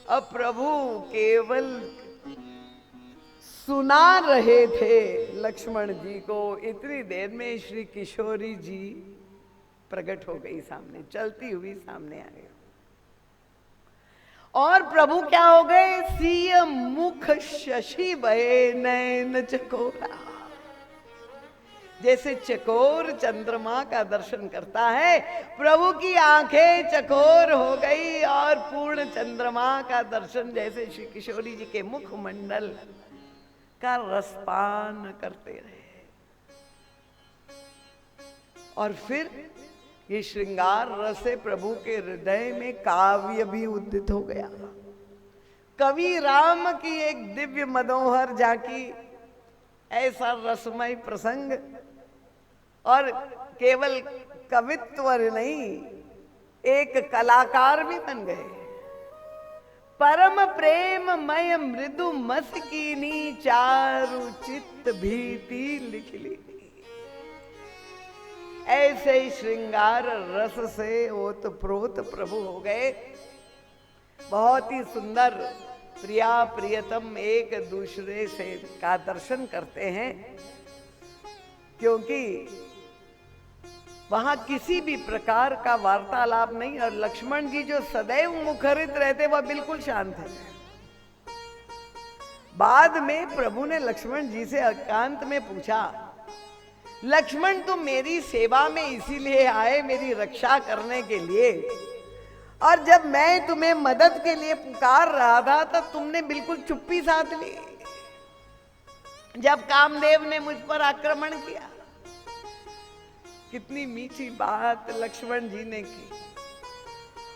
अब प्रभु केवल सुना रहे थे लक्ष्मण जी को, इतनी देर में श्री किशोरी जी प्रकट हो गई सामने, चलती हुई सामने आ गई। और प्रभु क्या हो गए, सिय मुख शशि बहे नयन चकोरा। जैसे चकोर चंद्रमा का दर्शन करता है, प्रभु की आंखें चकोर हो गई और पूर्ण चंद्रमा का दर्शन जैसे श्री किशोरी जी के मुखमंडल का रसपान करते रहे। और फिर ये श्रृंगार रस से प्रभु के हृदय में काव्य भी उदित हो गया। कवि राम की एक दिव्य मनोहर झांकी, ऐसा रसमय प्रसंग। और केवल कवित्व नहीं, एक कलाकार भी बन गए। परम प्रेम मय मृदु मस कीनी, चारु चित्त भीति लिख ली। ऐसे ही श्रृंगार रस से ओतप्रोत प्रभु हो गए। बहुत ही सुंदर प्रिया प्रियतम एक दूसरे से का दर्शन करते हैं, क्योंकि वहां किसी भी प्रकार का वार्तालाप नहीं। और लक्ष्मण जी जो सदैव मुखरित रहते वह बिल्कुल शांत है। बाद में प्रभु ने लक्ष्मण जी से एकांत में पूछा, लक्ष्मण तुम मेरी सेवा में इसीलिए आए, मेरी रक्षा करने के लिए, और जब मैं तुम्हें मदद के लिए पुकार रहा था तब तुमने बिल्कुल चुप्पी साध ली। जब कामदेव ने मुझ पर आक्रमण किया, कितनी मीठी बात लक्ष्मण जी ने की।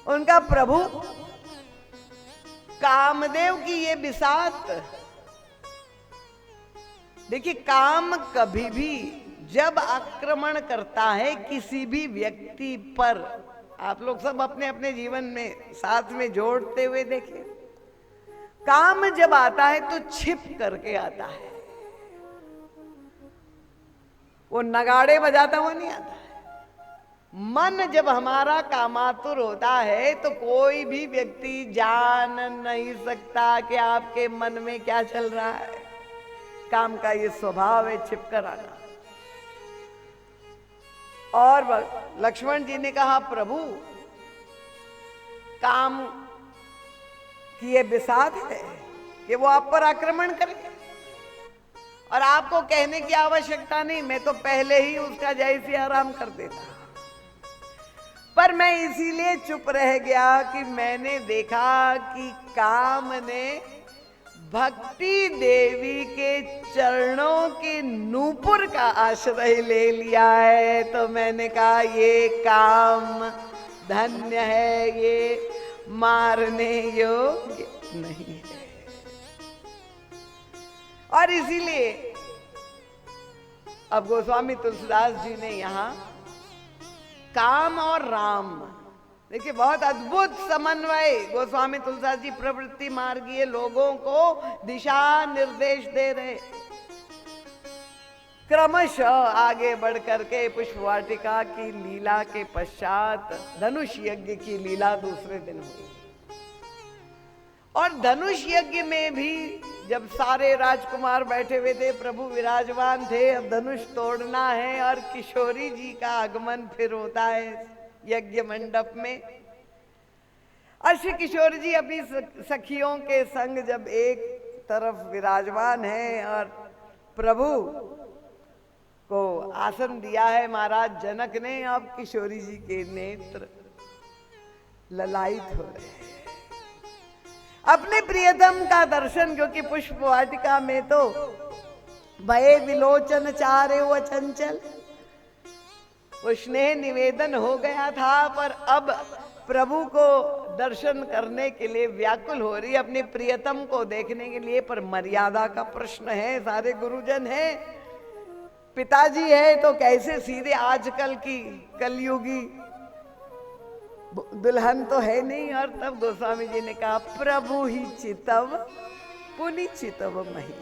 उनका प्रभु कामदेव की ये बिसात, देखिए काम कभी भी जब आक्रमण करता है किसी भी व्यक्ति पर, आप लोग सब अपने अपने जीवन में साथ में जोड़ते हुए देखें, काम जब आता है तो छिप करके आता है, वो नगाड़े बजाता हुआ नहीं आता है। मन जब हमारा कामातुर होता है तो कोई भी व्यक्ति जान नहीं सकता कि आपके मन में क्या चल रहा है। काम का ये स्वभाव है छिप कर आना। और लक्ष्मण जी ने कहा, प्रभु काम की ये बिसात है कि वो आप पर आक्रमण करेंगे, और आपको कहने की आवश्यकता नहीं, मैं तो पहले ही उसका जैसे आराम कर देता। पर मैं इसीलिए चुप रह गया कि मैंने देखा कि काम ने भक्ति देवी के चरणों के नूपुर का आश्रय ले लिया है। तो मैंने कहा ये काम धन्य है, ये मारने योग्य नहीं है। और इसीलिए अब गोस्वामी तुलसीदास जी ने यहां काम और राम, देखिए बहुत अद्भुत समन्वय गोस्वामी तुलसीदास जी प्रवृत्ति मार्गीय लोगों को दिशा निर्देश दे रहे। क्रमशः आगे बढ़ करके पुष्पवाटिका की लीला के पश्चात धनुष यज्ञ की लीला दूसरे दिन हुई। और धनुष यज्ञ में भी जब सारे राजकुमार बैठे हुए थे, प्रभु विराजमान थे, अब धनुष तोड़ना है और किशोरी जी का आगमन फिर होता है यज्ञ मंडप में। और श्री किशोर जी अपनी सखियों के संग जब एक तरफ विराजमान है और प्रभु को आसन दिया है महाराज जनक ने, अब किशोरी जी के नेत्र ललायित हो रहे हैं अपने प्रियतम का दर्शन, क्योंकि पुष्प वाटिका में तो भये विलोचन चारे व चंचल, वो स्नेह निवेदन हो गया था, पर अब प्रभु को दर्शन करने के लिए व्याकुल हो रही, अपने प्रियतम को देखने के लिए। पर मर्यादा का प्रश्न है, सारे गुरुजन हैं, पिताजी है, तो कैसे सीधे आजकल की कलयुगी दुल्हन तो है नहीं। और तब गोस्वामी जी ने कहा, प्रभु ही चितव पुनि चितव मही।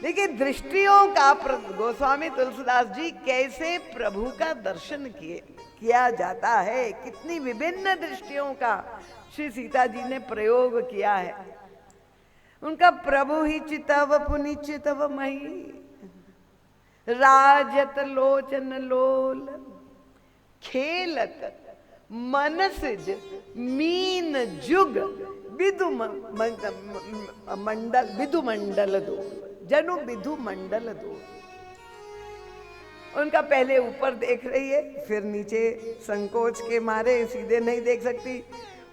देखिए दृष्टियों का गोस्वामी तुलसीदास जी कैसे प्रभु का दर्शन किया जाता है, कितनी विभिन्न दृष्टियों का श्री सीता जी ने प्रयोग किया है। उनका प्रभु ही चितव पुनि चितव मही, राजत लोचन लोल खेलत मनसिज मीन जुग विदु मंडल, विदु मंडल दो जनु विदु मंडल दो। उनका पहले ऊपर देख रही है, फिर नीचे संकोच के मारे सीधे नहीं देख सकती,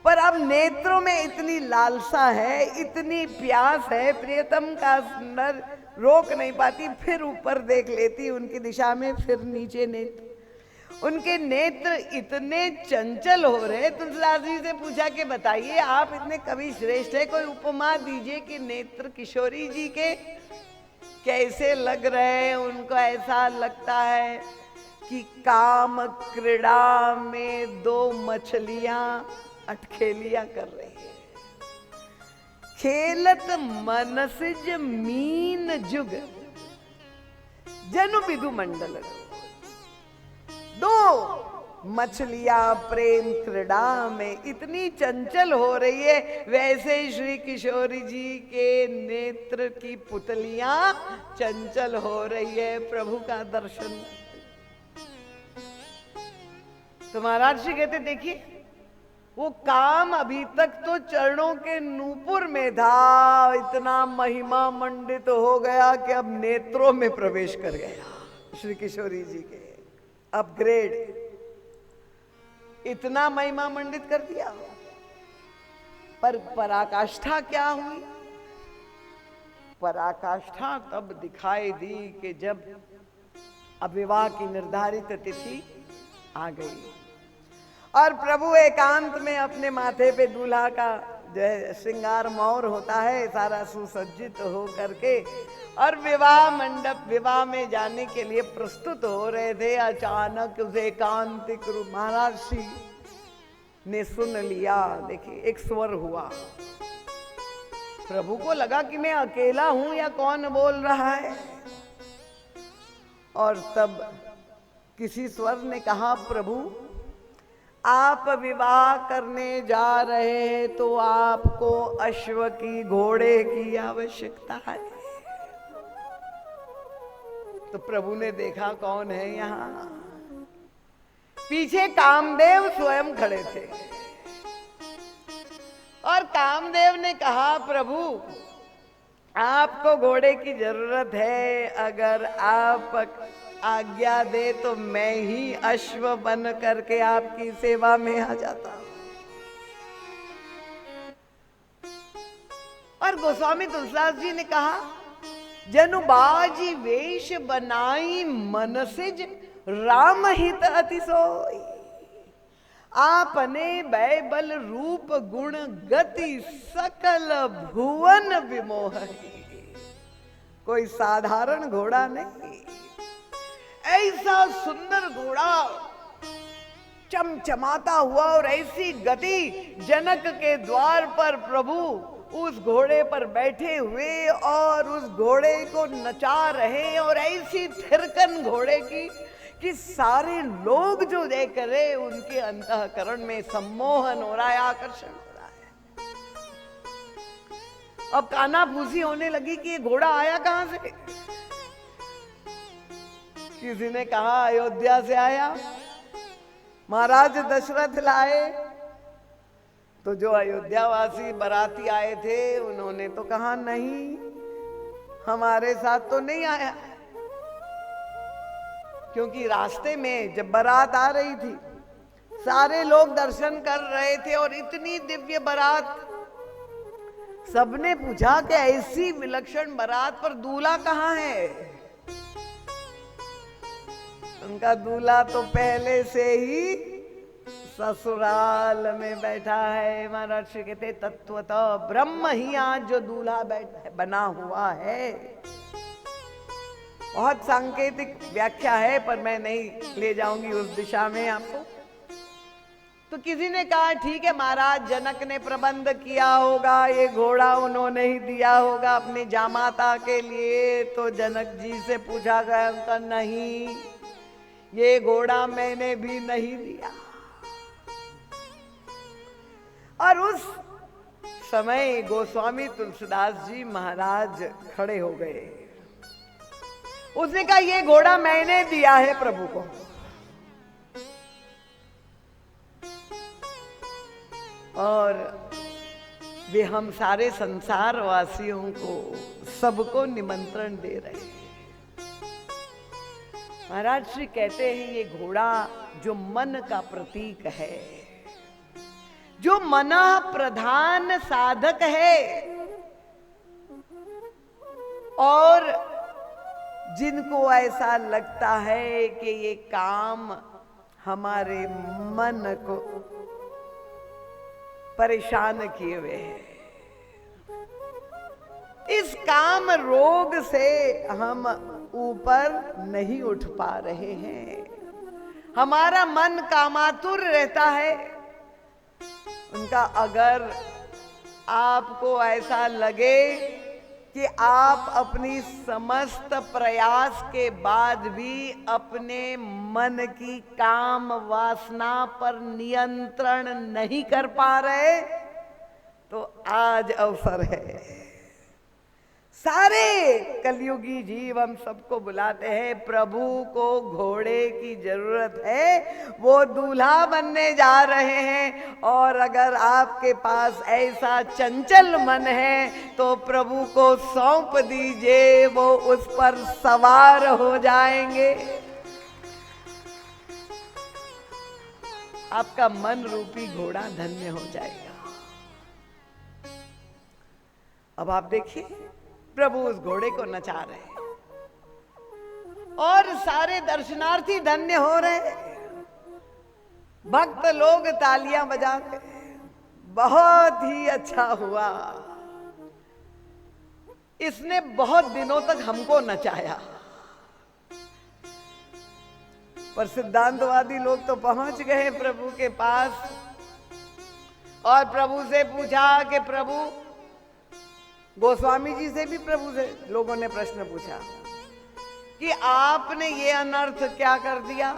पर अब नेत्रों में इतनी लालसा है, इतनी प्यास है प्रियतम का सुंदर, रोक नहीं पाती, फिर ऊपर देख लेती उनकी दिशा में, फिर नीचे नेत्र। उनके नेत्र इतने चंचल हो रहे। तुलसीदास जी से पूछा कि बताइए आप इतने कवि श्रेष्ठ है, कोई उपमा दीजिए कि नेत्र किशोरी जी के कैसे लग रहे हैं। उनको ऐसा लगता है कि काम क्रीड़ा में दो मछलियां अटखेलियां कर रही है। खेलत मनसिज मीन जुग जनु विदु मंडल, दो मछलियां प्रेम क्रीड़ा में इतनी चंचल हो रही है, वैसे श्री किशोरी जी के नेत्र की पुतलियां चंचल हो रही है प्रभु का दर्शन। तो महाराज जी कहते देखिए, वो काम अभी तक तो चरणों के नूपुर में था, इतना महिमा मंडित हो गया कि अब नेत्रों में प्रवेश कर गया श्री किशोरी जी के। अपग्रेड, इतना महिमा मंडित कर दिया। पर पराकाष्ठा क्या हुई? पराकाष्ठा तब दिखाई दी कि जब अब विवाह की निर्धारित तिथि आ गई और प्रभु एकांत में अपने माथे पे दूल्हा का जो है श्रृंगार मौर होता है सारा सुसज्जित हो करके और विवाह मंडप विवाह में जाने के लिए प्रस्तुत हो रहे थे। अचानक उस एकांतिक रूप महाराज श्री ने सुन लिया। देखिए एक स्वर हुआ। प्रभु को लगा कि मैं अकेला हूं या कौन बोल रहा है, और तब किसी स्वर ने कहा, प्रभु आप विवाह करने जा रहे हैं तो आपको अश्व की घोड़े की आवश्यकता है। तो प्रभु ने देखा कौन है यहाँ। पीछे कामदेव स्वयं खड़े थे और कामदेव ने कहा, प्रभु आपको घोड़े की जरूरत है, अगर आप आज्ञा दे तो मैं ही अश्व बन करके आपकी सेवा में आ जाता। और गोस्वामी तुलसीदास जी ने कहा, जनु बाजी वेश बनाई मनसिज राम हित अति सोई, आपने बैबल रूप गुण गति सकल भुवन विमोही। कोई साधारण घोड़ा नहीं, ऐसा सुंदर घोड़ा चमचमाता हुआ और ऐसी गति। जनक के द्वार पर प्रभु उस घोड़े पर बैठे हुए और उस घोड़े को नचा रहे और ऐसी थिरकन घोड़े की कि सारे लोग जो देख रहे उनके अंतःकरण में सम्मोहन हो रहा है, आकर्षण हो रहा है। अब कानाफूसी होने लगी कि ये घोड़ा आया कहां से। किसी ने कहा अयोध्या से आया, महाराज दशरथ लाए। तो जो अयोध्यावासी बाराती आए थे उन्होंने तो कहा, नहीं हमारे साथ तो नहीं आया। क्योंकि रास्ते में जब बारात आ रही थी सारे लोग दर्शन कर रहे थे और इतनी दिव्य बारात, सबने पूछा कि ऐसी विलक्षण बारात पर दूल्हा कहाँ है। उनका दूल्हा तो पहले से ही ससुराल में बैठा है। महाराज श्री कहते, तत्वतः ब्रह्म ही आज जो दूल्हा बना हुआ है। बहुत सांकेतिक व्याख्या है पर मैं नहीं ले जाऊंगी उस दिशा में आपको। तो किसी ने कहा, ठीक है महाराज, जनक ने प्रबंध किया होगा, ये घोड़ा उन्होंने ही दिया होगा अपनी जामाता के लिए। तो जनक जी से पूछा गया, उनका नहीं, ये घोड़ा मैंने भी नहीं दिया। और उस समय गोस्वामी तुलसीदास जी महाराज खड़े हो गए। उसने कहा, ये घोड़ा मैंने दिया है प्रभु को। और वे हम सारे संसार वासियों को सबको निमंत्रण दे रहे हैं। महाराज श्री कहते हैं, ये घोड़ा जो मन का प्रतीक है, जो मना प्रधान साधक है, और जिनको ऐसा लगता है कि ये काम हमारे मन को परेशान किए हुए है, इस काम रोग से हम ऊपर नहीं उठ पा रहे हैं, हमारा मन कामातुर रहता है। उनका अगर आपको ऐसा लगे कि आप अपनी समस्त प्रयास के बाद भी अपने मन की काम वासना पर नियंत्रण नहीं कर पा रहे, तो आज अवसर है। सारे कलयुगी जीव हम सबको बुलाते हैं, प्रभु को घोड़े की जरूरत है, वो दूल्हा बनने जा रहे हैं। और अगर आपके पास ऐसा चंचल मन है तो प्रभु को सौंप दीजिए, वो उस पर सवार हो जाएंगे। आपका मन रूपी घोड़ा धन्य हो जाएगा। अब आप देखिए, प्रभु उस घोड़े को नचा रहे हैं और सारे दर्शनार्थी धन्य हो रहे हैं। भक्त लोग तालियां बजा रहे हैं, बहुत ही अच्छा हुआ, इसने बहुत दिनों तक हमको नचाया। पर सिद्धांतवादी लोग तो पहुंच गए प्रभु के पास और प्रभु से पूछा कि प्रभु, गोस्वामी जी से भी प्रभु से लोगों ने प्रश्न पूछा कि आपने ये अनर्थ क्या कर दिया।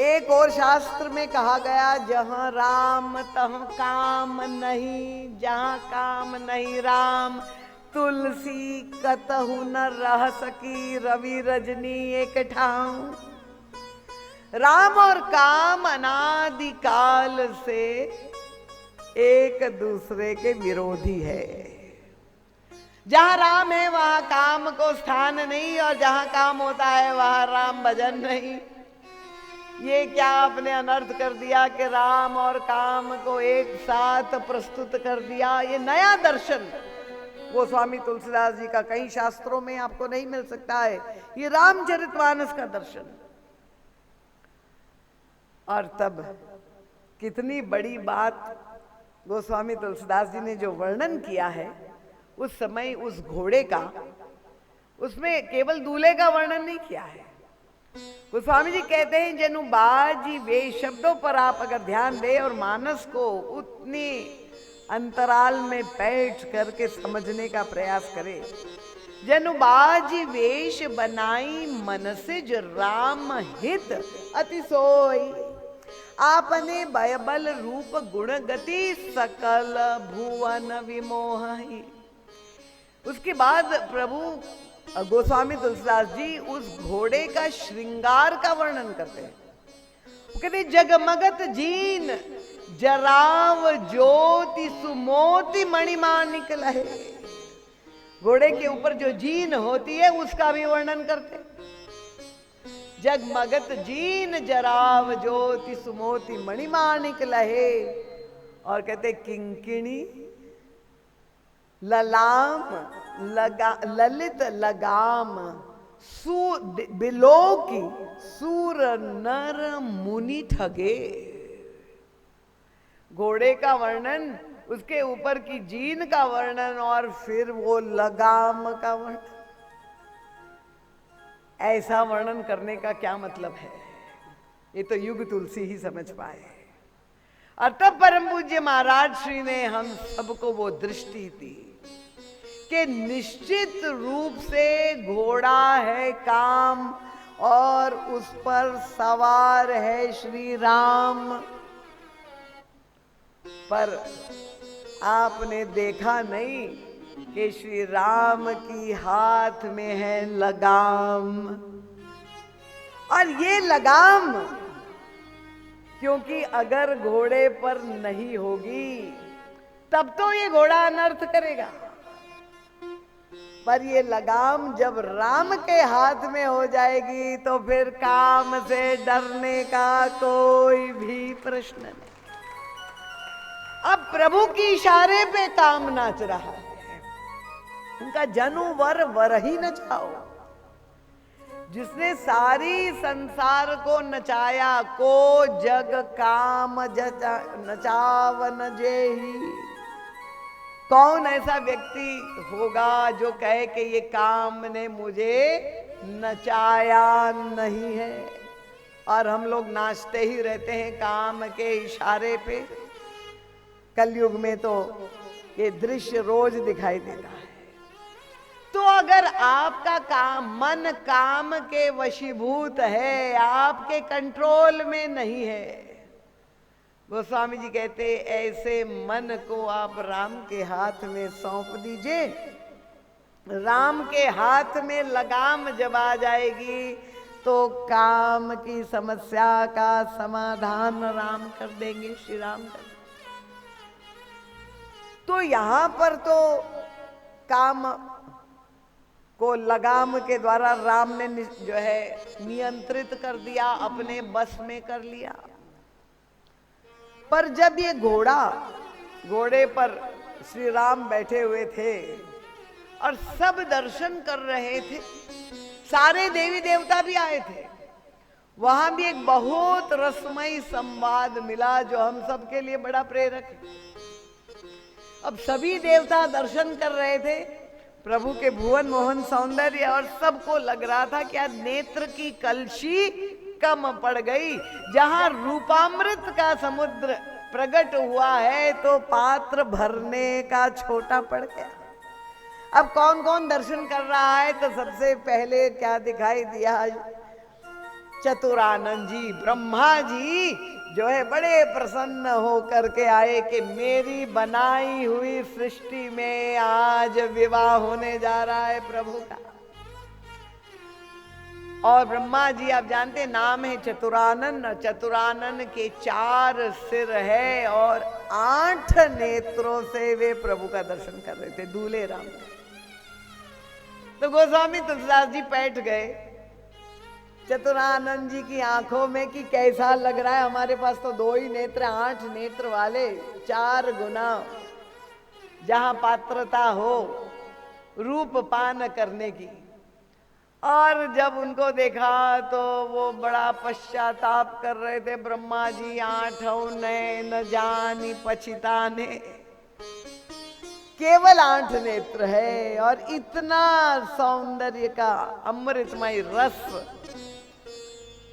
एक और शास्त्र में कहा गया, जहां राम तहां काम नहीं, जहां काम नहीं राम, तुलसी कतहु न रह सकी, रवि रजनी एक ठाऊं। राम और काम अनादि काल से एक दूसरे के विरोधी है। जहां राम है वहां काम को स्थान नहीं, और जहां काम होता है वहां राम भजन नहीं। ये क्या आपने अनर्थ कर दिया कि राम और काम को एक साथ प्रस्तुत कर दिया। ये नया दर्शन गोस्वामी तुलसीदास जी का कई शास्त्रों में आपको नहीं मिल सकता है। ये रामचरितमानस का दर्शन। और तब कितनी बड़ी बात गोस्वामी तुलसीदास जी ने जो वर्णन किया है, उस समय उस घोड़े का, उसमें केवल दूल्हे का वर्णन नहीं किया है। गोस्वामी जी कहते हैं, जनु बाजी वे शब्दों पर आप अगर ध्यान दें और मानस को उतनी अंतराल में बैठ करके समझने का प्रयास करें। जनु बाजी वेश बनाई मनसिज राम हित अति सोई, आपने बयबल रूप गुण गति सकल भुवन विमोहि। उसके बाद प्रभु गोस्वामी तुलसीदास जी उस घोड़े का श्रृंगार का वर्णन करते हैं। वो कहते जगमगत जीन जराव ज्योति सुमोति मणिमाणिक लहे। घोड़े के ऊपर जो जीन होती है उसका भी वर्णन करते हैं। जगमगत जीन जराव ज्योति सुमोति मणिमाणिक लहे। और कहते किंकिणी ललाम लगा ललित लगाम बिलो की सूर नर मुनि ठगे। घोड़े का वर्णन, उसके ऊपर की जीन का वर्णन और फिर वो लगाम का वर्णन। ऐसा वर्णन करने का क्या मतलब है, ये तो युग तुलसी ही समझ पाए। और तब परम पूज्य महाराज श्री ने हम सबको वो दृष्टि दी कि निश्चित रूप से घोड़ा है काम और उस पर सवार है श्री राम। पर आपने देखा नहीं कि श्री राम की हाथ में है लगाम। और ये लगाम, क्योंकि अगर घोड़े पर नहीं होगी तब तो ये घोड़ा अनर्थ करेगा, पर ये लगाम जब राम के हाथ में हो जाएगी तो फिर काम से डरने का कोई भी प्रश्न नहीं। अब प्रभु के इशारे पे काम नाच रहा है। उनका जनु वर वर ही नचाओ। जिसने सारी संसार को नचाया, को जग काम नचावन जेही। कौन ऐसा व्यक्ति होगा जो कहे कि ये काम ने मुझे नचाया नहीं है। और हम लोग नाचते ही रहते हैं काम के इशारे पे। कलयुग में तो ये दृश्य रोज दिखाई देता है। तो अगर आपका काम, मन काम के वशीभूत है, आपके कंट्रोल में नहीं है, गोस्वामी जी कहते ऐसे मन को आप राम के हाथ में सौंप दीजिए। राम के हाथ में लगाम जब आ जाएगी तो काम की समस्या का समाधान राम कर देंगे, श्री राम कर। तो यहां पर तो काम को लगाम के द्वारा राम ने जो है नियंत्रित कर दिया, अपने बस में कर लिया। पर जब ये घोड़े पर श्री राम बैठे हुए थे और सब दर्शन कर रहे थे। सारे देवी देवता भी आए थे। वहां भी एक बहुत रसमयी संवाद मिला जो हम सबके लिए बड़ा प्रेरक है। अब सभी देवता दर्शन कर रहे थे प्रभु के भुवन मोहन सौंदर्य, और सबको लग रहा था कि आज नेत्र की कलशी कम पड़ गई। जहां रूपामृत का समुद्र प्रकट हुआ है तो पात्र भरने का छोटा पड़ गया। अब कौन कौन दर्शन कर रहा है? तो सबसे पहले क्या दिखाई दिया? चतुरानंद जी, ब्रह्मा जी जो है बड़े प्रसन्न होकर के आए कि मेरी बनाई हुई सृष्टि में आज विवाह होने जा रहा है प्रभु का। और ब्रह्मा जी आप जानते नाम है चतुरानन। चतुरानन के 4 सिर है और 8 नेत्रों से वे प्रभु का दर्शन कर रहे थे, दूल्हे राम का। तो गोस्वामी तुलसीदास जी बैठ गए चतुरानंद जी की आंखों में कि कैसा लग रहा है, हमारे पास तो 2 ही नेत्र, 8 नेत्र वाले 4 गुना जहां पात्रता हो रूप पान करने की। और जब उनको देखा तो वो बड़ा पश्चाताप कर रहे थे। ब्रह्मा जी 8 नैन जानी पछिताने, केवल 8 नेत्र है और इतना सौंदर्य का अमृतमय रस,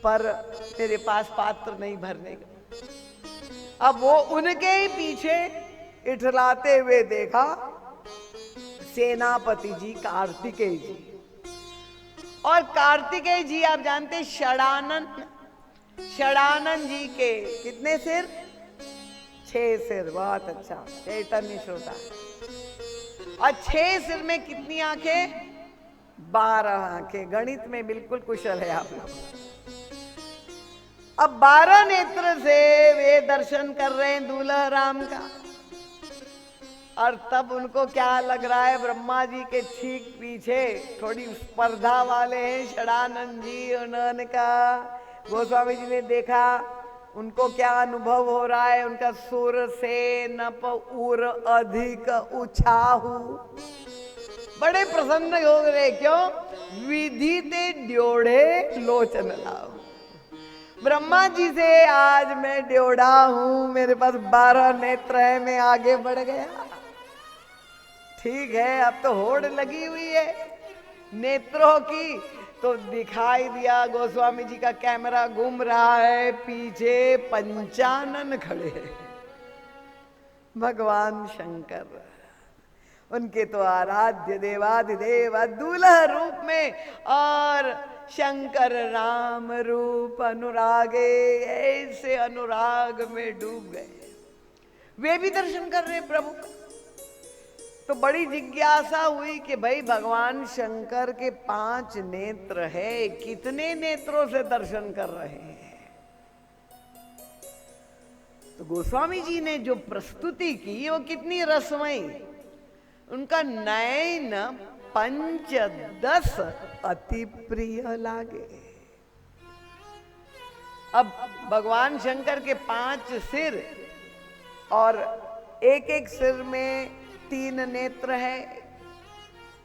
पर तेरे पास पात्र नहीं भरने का। अब वो उनके ही पीछे इठलाते हुए देखा सेनापति जी कार्तिकेय जी। और कार्तिकेय जी आप जानते षडानन जी के कितने सिर? 6 सिर। बहुत अच्छा, चैतन्य श्रोता। और 6 सिर में कितनी आंखें? 12 आंखें। गणित में बिल्कुल कुशल है आप लोग। अब 12 नेत्र से वे दर्शन कर रहे हैं दूल्हा राम का। और तब उनको क्या लग रहा है? ब्रह्मा जी के ठीक पीछे थोड़ी स्पर्धा वाले हैं षडानंद जी। उन्होंने कहा, गोस्वामी जी ने देखा उनको क्या अनुभव हो रहा है। उनका सुर से नप उर अधिक उछाहू, बड़े प्रसन्न हो गए। क्यों? विधि ते ड्योढ़े लोचन लाओ। ब्रह्मा जी से आज मैं ड्योढ़ा हूं, मेरे पास 12 नेत्र है, मैं आगे बढ़ गया। ठीक है, अब तो होड़ लगी हुई है नेत्रों की। तो दिखाई दिया गोस्वामी जी का कैमरा घूम रहा है, पीछे पंचानन खड़े हैं भगवान शंकर। उनके तो आराध्य देवाधिदेव दूल्हा रूप में, और शंकर राम रूप अनुरागे, ऐसे अनुराग में डूब गए। वे भी दर्शन कर रहे प्रभु। तो बड़ी जिज्ञासा हुई कि भाई भगवान शंकर के 5 नेत्र है, कितने नेत्रों से दर्शन कर रहे हैं? तो गोस्वामी जी ने जो प्रस्तुति की वो कितनी रसमयी। उनका नयन 5-10 अति प्रिय लागे। अब भगवान शंकर के 5 सिर और एक सिर में 3 नेत्र है,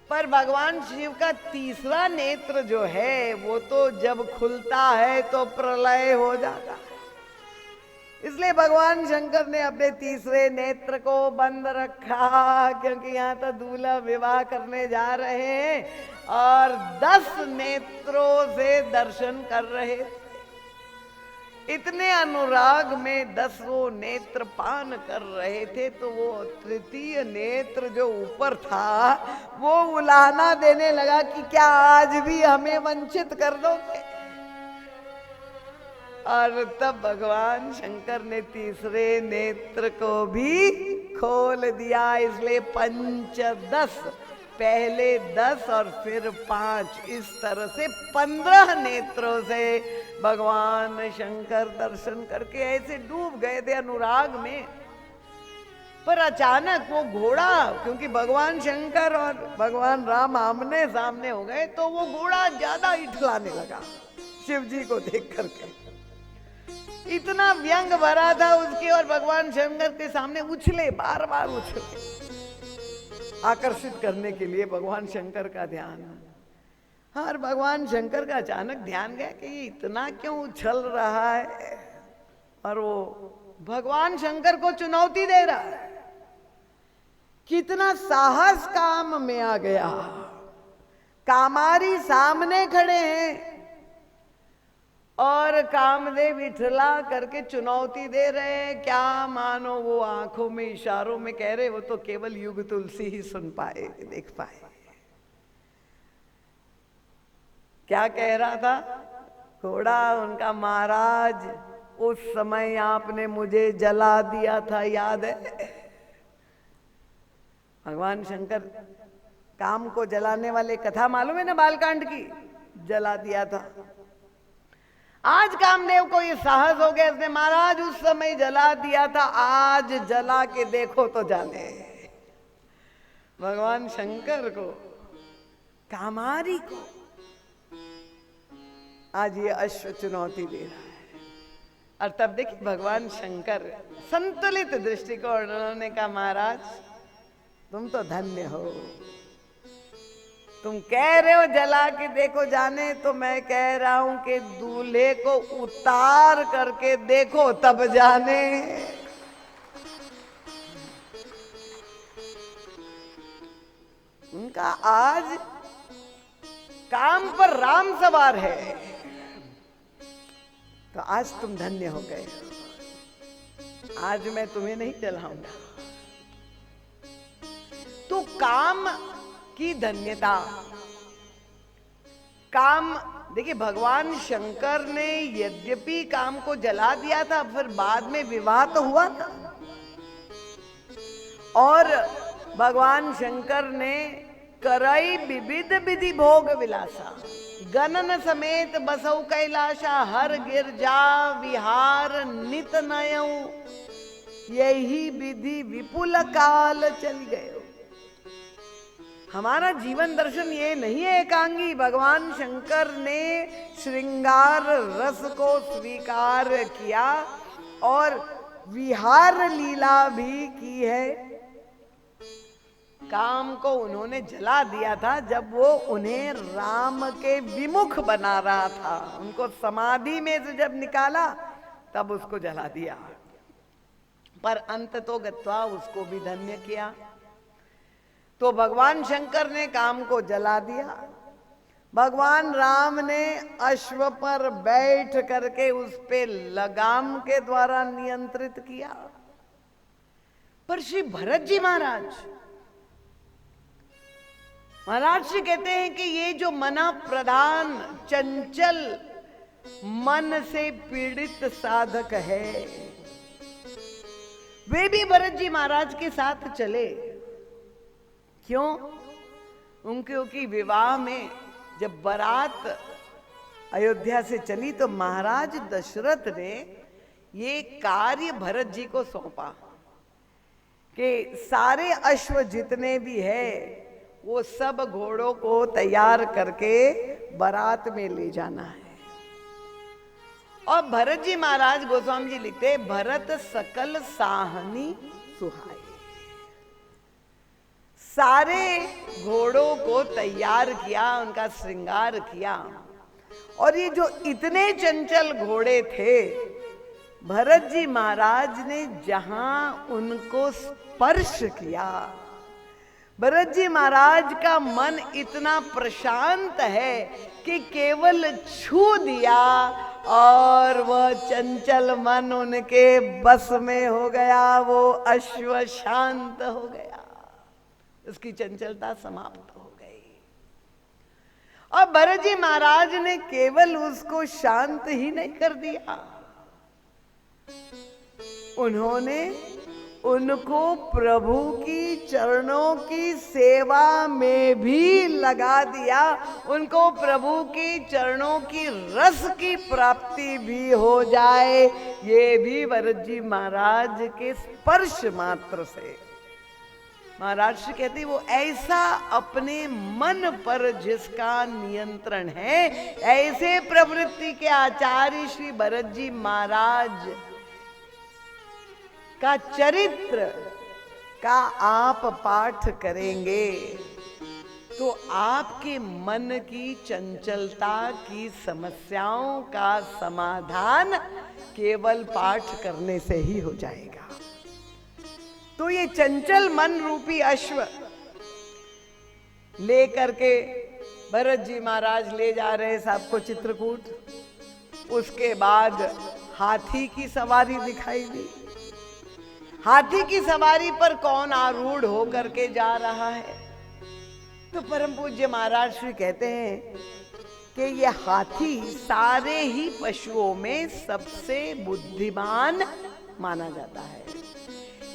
पर भगवान शिव का तीसरा नेत्र जो है वो तो जब खुलता है तो प्रलय हो जाता है। इसलिए भगवान शंकर ने अपने तीसरे नेत्र को बंद रखा, क्योंकि यहाँ तो दूल्हा विवाह करने जा रहे हैं और 10 नेत्रों से दर्शन कर रहे थे। इतने अनुराग में 10 नेत्र पान कर रहे थे। तो वो तृतीय नेत्र जो ऊपर था वो उलाहना देने लगा कि क्या आज भी हमें वंचित कर दोगे? और तब भगवान शंकर ने तीसरे नेत्र को भी खोल दिया। इसलिए 5-10, पहले 10 और फिर 5, इस तरह से 15 नेत्रों से भगवान शंकर दर्शन करके ऐसे डूब गए थे अनुराग में। पर अचानक वो घोड़ा, क्योंकि भगवान शंकर और भगवान राम आमने सामने हो गए, तो वो घोड़ा ज्यादा इठलाने लगा शिव जी को देख करके। इतना व्यंग भरा था उसके, और भगवान शंकर के सामने उछले, बार बार उछले। आकर्षित करने के लिए भगवान शंकर का ध्यान। हाँ, और भगवान शंकर का अचानक ध्यान गया कि ये इतना क्यों उछल रहा है, और वो भगवान शंकर को चुनौती दे रहा है। कितना साहस काम में आ गया। कामारी सामने खड़े हैं और कामदेव विठला करके चुनौती दे रहे हैं। क्या मानो वो आंखों में इशारों में कह रहे, वो तो केवल युग तुलसी ही सुन पाए, देख पाए। क्या कह रहा था घोड़ा उनका, महाराज उस समय आपने मुझे जला दिया था, याद है? भगवान शंकर काम को जलाने वाले कथा मालूम है ना, बालकांड की, जला दिया था। आज कामदेव को ये साहस हो गया, इसने महाराज उस समय जला दिया था, आज जला के देखो तो जाने। भगवान शंकर को, कामारी को आज ये अश्व चुनौती दे रहा है। और तब देखिए भगवान शंकर संतुलित दृष्टिकोण, उन्होंने कहा महाराज तुम तो धन्य हो, तुम कह रहे हो जला के देखो जाने, तो मैं कह रहा हूं कि दूल्हे को उतार करके देखो तब जाने। उनका आज काम पर राम सवार है, तो आज तुम धन्य हो गए। आज मैं तुम्हें नहीं जलाऊंगा। तो काम की धन्यता, काम देखिए भगवान शंकर ने यद्यपि काम को जला दिया था, फिर बाद में विवाह तो हुआ था, और भगवान शंकर ने करई विविध विधि भोग विलासा, गणन समेत बसौ कैलाशा, हर गिरजा विहार नित नयऊ, यही विधि विपुल काल चल गए। हमारा जीवन दर्शन ये नहीं है एकांगी। भगवान शंकर ने श्रृंगार रस को स्वीकार किया और विहार लीला भी की है। काम को उन्होंने जला दिया था जब वो उन्हें राम के विमुख बना रहा था। उनको समाधि में से जब निकाला तब उसको जला दिया, पर अंत तो गत्वा उसको भी धन्य किया। तो भगवान शंकर ने काम को जला दिया, भगवान राम ने अश्व पर बैठ करके उस पे लगाम के द्वारा नियंत्रित किया। पर श्री भरत जी महाराज जी कहते हैं कि ये जो मना प्रधान चंचल मन से पीड़ित साधक है, वे भी भरत जी महाराज के साथ चले। क्यों? क्योंकि विवाह में जब बारात अयोध्या से चली तो महाराज दशरथ ने ये कार्य भरत जी को सौंपा कि सारे अश्व जितने भी है वो सब घोड़ों को तैयार करके बारात में ले जाना है। और भरत जी महाराज, गोस्वामी जी लिखते, भरत सकल साहनी सुहाए, सारे घोड़ों को तैयार किया, उनका श्रृंगार किया। और ये जो इतने चंचल घोड़े थे, भरत जी महाराज ने जहां उनको स्पर्श किया, भरत जी महाराज का मन इतना प्रशांत है कि केवल छू दिया और वह चंचल मन उनके बस में हो गया। वो अश्व शांत हो गया, उसकी चंचलता समाप्त हो गई। और भरत जी महाराज ने केवल उसको शांत ही नहीं कर दिया, उन्होंने उनको प्रभु की चरणों की सेवा में भी लगा दिया। उनको प्रभु की चरणों की रस की प्राप्ति भी हो जाए, ये भी भरत जी महाराज के स्पर्श मात्र से। महाराज जी कहते वो ऐसा अपने मन पर जिसका नियंत्रण है, ऐसे प्रवृत्ति के आचार्य श्री भरत जी महाराज का चरित्र का आप पाठ करेंगे तो आपके मन की चंचलता की समस्याओं का समाधान केवल पाठ करने से ही हो जाएगा। तो ये चंचल मन रूपी अश्व ले करके भरत जी महाराज ले जा रहे सबको चित्रकूट। उसके बाद हाथी की सवारी दिखाई दी। हाथी की सवारी पर कौन आरूढ़ होकर के जा रहा है? तो परम पूज्य महाराज श्री कहते हैं कि ये हाथी सारे ही पशुओं में सबसे बुद्धिमान माना जाता है।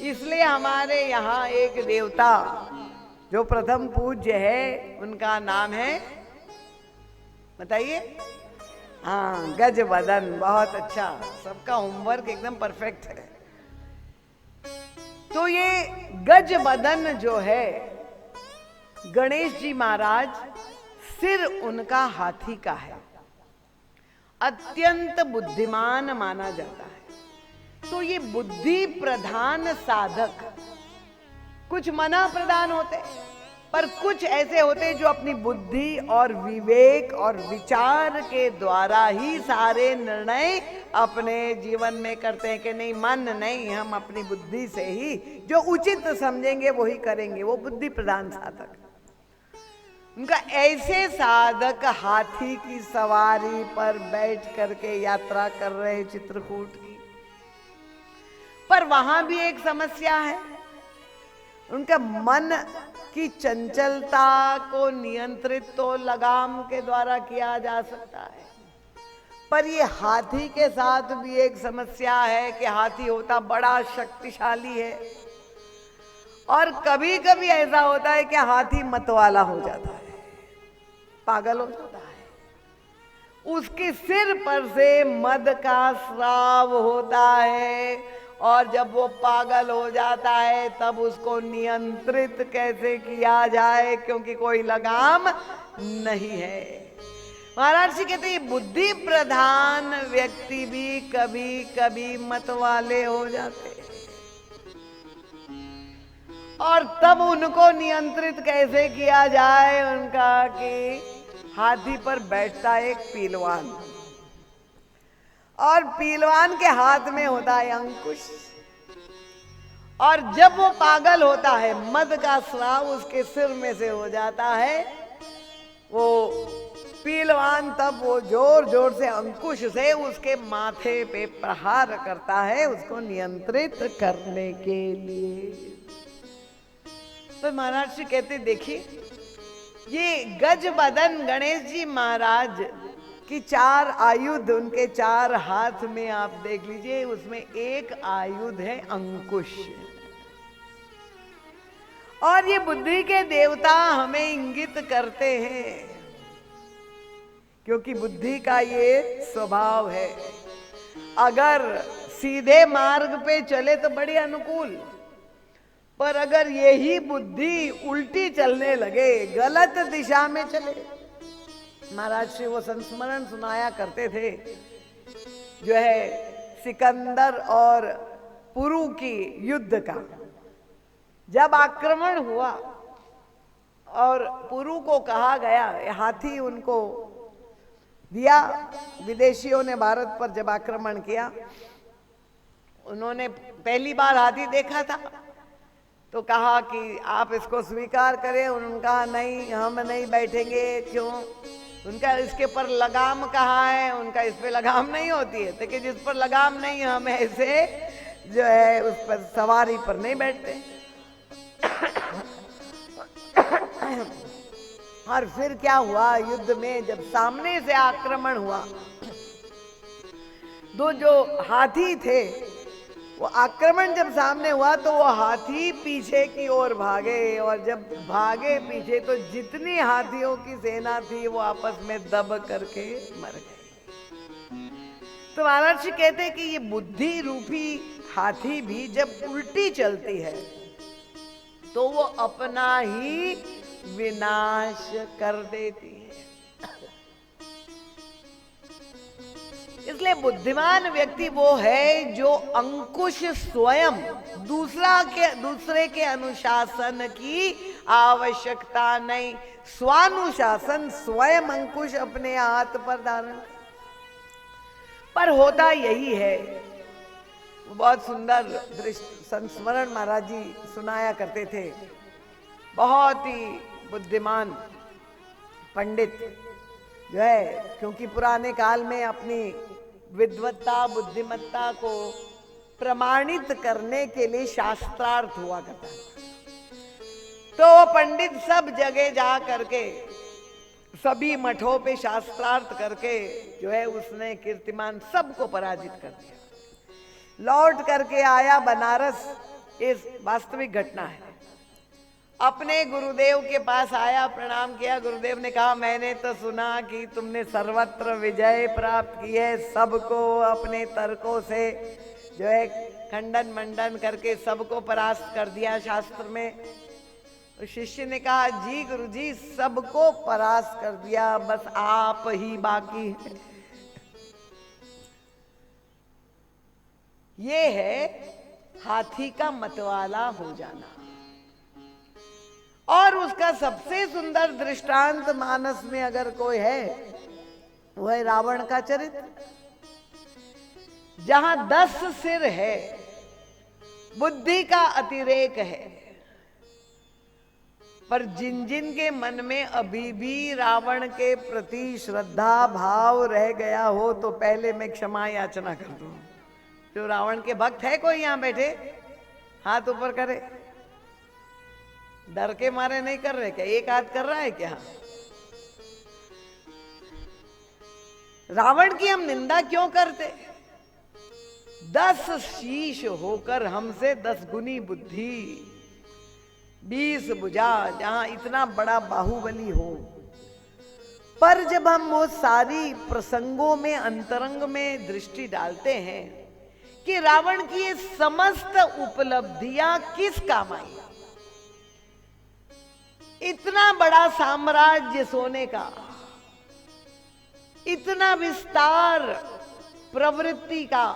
इसलिए हमारे यहाँ एक देवता जो प्रथम पूज्य है, उनका नाम है, बताइए? हाँ, गजवदन। बहुत अच्छा, सबका होमवर्क एकदम परफेक्ट है। तो ये गजवदन जो है, गणेश जी महाराज, सिर उनका हाथी का है, अत्यंत बुद्धिमान माना जाता है। तो ये बुद्धि प्रधान साधक, कुछ मना प्रधान होते पर कुछ ऐसे होते जो अपनी बुद्धि और विवेक और विचार के द्वारा ही सारे निर्णय अपने जीवन में करते हैं कि नहीं, मन नहीं, हम अपनी बुद्धि से ही जो उचित समझेंगे वही करेंगे। वो बुद्धि प्रधान साधक। उनका ऐसे साधक हाथी की सवारी पर बैठ करके यात्रा कर रहे चित्रकूट की। पर वहां भी एक समस्या है, उनका मन की चंचलता को नियंत्रित तो लगाम के द्वारा किया जा सकता है, पर ये हाथी के साथ भी एक समस्या है कि हाथी होता बड़ा शक्तिशाली है और कभी कभी ऐसा होता है कि हाथी मतवाला हो जाता है, पागल हो जाता है। उसके सिर पर से मद का स्राव होता है और जब वो पागल हो जाता है तब उसको नियंत्रित कैसे किया जाए, क्योंकि कोई लगाम नहीं है। महाराज जी कहते हैं बुद्धि प्रधान व्यक्ति भी कभी कभी मतवाले हो जाते हैं और तब उनको नियंत्रित कैसे किया जाए। उनका कि हाथी पर बैठता एक पीलवान और पीलवान के हाथ में होता है अंकुश, और जब वो पागल होता है, मद का स्राव उसके सिर में से हो जाता है, वो पीलवान तब वो जोर जोर से अंकुश से उसके माथे पे प्रहार करता है उसको नियंत्रित करने के लिए। तो महाराज जी कहते देखिए, ये गजवदन गणेश जी महाराज कि 4 आयुध उनके 4 हाथ में आप देख लीजिए, उसमें एक आयुध है अंकुश। और ये बुद्धि के देवता हमें इंगित करते हैं, क्योंकि बुद्धि का ये स्वभाव है। अगर सीधे मार्ग पे चले तो बड़ी अनुकूल, पर अगर यही बुद्धि उल्टी चलने लगे, गलत दिशा में चले। महाराज श्री वो संस्मरण सुनाया करते थे, जो है सिकंदर और पुरु की युद्ध का। जब आक्रमण हुआ और पुरु को कहा गया, हाथी उनको दिया, विदेशियों ने भारत पर जब आक्रमण किया, उन्होंने पहली बार हाथी देखा था तो कहा कि आप इसको स्वीकार करें। उन्होंने कहा नहीं, हम नहीं बैठेंगे। क्यों? उनका इसके पर लगाम कहाँ है? उनका इस पे लगाम नहीं होती है, तो कि जिस पर लगाम नहीं, हम ऐसे जो है उस पर सवारी पर नहीं बैठते। और फिर क्या हुआ युद्ध में, जब सामने से आक्रमण हुआ, दो जो हाथी थे, वो आक्रमण जब सामने हुआ तो वो हाथी पीछे की ओर भागे, और जब भागे पीछे तो जितनी हाथियों की सेना थी वो आपस में दब करके मर गए। तो महाराज जी कहते हैं कि ये बुद्धि रूपी हाथी भी जब उल्टी चलती है तो वो अपना ही विनाश कर देती है। इसलिए बुद्धिमान व्यक्ति वो है जो अंकुश स्वयं दूसरे के अनुशासन की आवश्यकता नहीं, स्वानुशासन स्वयं अंकुश अपने हाथ पर धारण। पर होता यही है, बहुत सुंदर दृष्टि संस्मरण महाराज जी सुनाया करते थे। बहुत ही बुद्धिमान पंडित जो है, क्योंकि पुराने काल में अपनी विद्वत्ता बुद्धिमत्ता को प्रमाणित करने के लिए शास्त्रार्थ हुआ करता है, तो वो पंडित सब जगह जा करके सभी मठों पे शास्त्रार्थ करके जो है उसने कीर्तिमान सबको पराजित कर दिया। लौट करके आया बनारस, इस वास्तविक घटना है। अपने गुरुदेव के पास आया, प्रणाम किया। गुरुदेव ने कहा मैंने तो सुना कि तुमने सर्वत्र विजय प्राप्त की है, सबको अपने तर्कों से जो है खंडन मंडन करके सबको परास्त कर दिया शास्त्र में। तो शिष्य ने कहा जी गुरुजी सबको परास्त कर दिया, बस आप ही बाकी हैं। ये है हाथी का मतवाला हो जाना। और उसका सबसे सुंदर दृष्टांत मानस में अगर कोई है वो है रावण का चरित्र, जहां 10 सिर है, बुद्धि का अतिरेक है, पर जिन जिन के मन में अभी भी रावण के प्रति श्रद्धा भाव रह गया हो तो पहले मैं क्षमा याचना कर दूं। जो रावण के भक्त है कोई यहां बैठे, हाथ ऊपर करे। डर के मारे नहीं कर रहे क्या? एक हाथ कर रहा है क्या? रावण की हम निंदा क्यों करते? 10 शीश होकर हमसे 10 गुनी बुद्धि, 20 भुजा, जहां इतना बड़ा बाहुबली हो। पर जब हम वो सारी प्रसंगों में अंतरंग में दृष्टि डालते हैं कि रावण की ये समस्त उपलब्धियां किस काम आई, इतना बड़ा साम्राज्य सोने का, इतना विस्तार प्रवृत्ति का,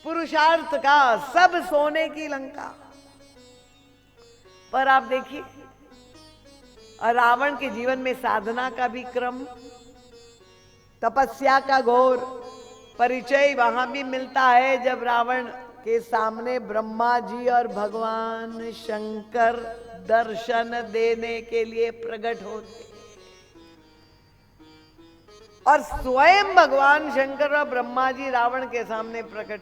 पुरुषार्थ का, सब सोने की लंका। पर आप देखिए रावण के जीवन में साधना का भी क्रम, तपस्या का घोर परिचय वहां भी मिलता है जब रावण के सामने ब्रह्मा जी और भगवान शंकर दर्शन देने के लिए प्रकट होते, और स्वयं भगवान शंकर और ब्रह्मा जी रावण के सामने प्रकट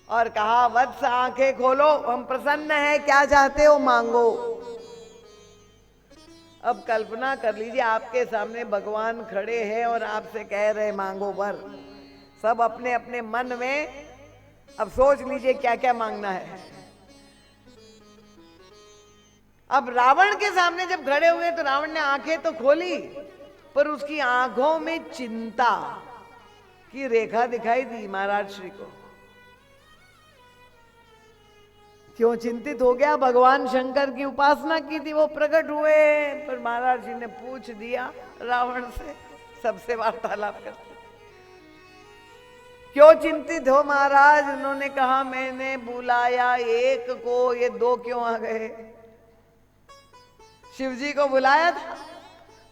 और कहा वत्स आंखें खोलो, हम प्रसन्न हैं, क्या चाहते हो मांगो। अब कल्पना कर लीजिए आपके सामने भगवान खड़े हैं और आपसे कह रहे मांगो वर। सब अपने अपने मन में अब सोच लीजिए क्या क्या मांगना है। अब रावण के सामने जब खड़े हुए तो रावण ने आंखें तो खोली, पर उसकी आंखों में चिंता की रेखा दिखाई दी महाराज श्री को। क्यों चिंतित हो गया? भगवान शंकर की उपासना की थी, वो प्रकट हुए। पर महाराज जी ने पूछ दिया रावण से, सबसे वार्तालाप करते, क्यों चिंतित हो महाराज? उन्होंने कहा मैंने बुलाया एक को, ये 2 क्यों आ गए? शिव जी को बुलाया था,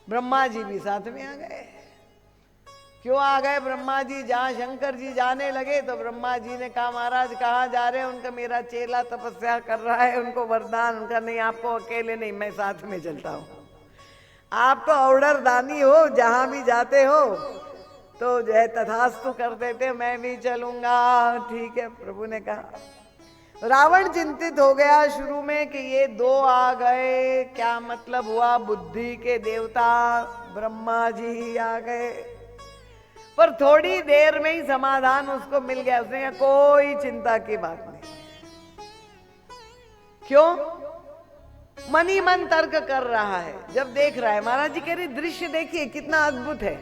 ब्रह्मा जी भी साथ में आ गए। क्यों आ गए ब्रह्मा जी? जहां शंकर जी जाने लगे तो ब्रह्मा जी ने कहा महाराज कहाँ जा रहे हैं? उनका मेरा चेला तपस्या कर रहा है, उनको वरदान। उनका नहीं, आपको अकेले नहीं, मैं साथ में चलता हूं। आप तो ऑर्डर दानी हो, जहां भी जाते हो तो जो है तथास्तु कर देते, मैं भी चलूंगा। ठीक है, प्रभु ने कहा। रावण चिंतित हो गया शुरू में कि ये 2 आ गए, क्या मतलब हुआ? बुद्धि के देवता ब्रह्मा जी आ गए। पर थोड़ी देर में ही समाधान उसको मिल गया। उसने कहा कोई चिंता की बात नहीं। क्यों? मन ही मन तर्क कर रहा है। जब देख रहा है, महाराज जी कह रहे दृश्य देखिए कितना अद्भुत है।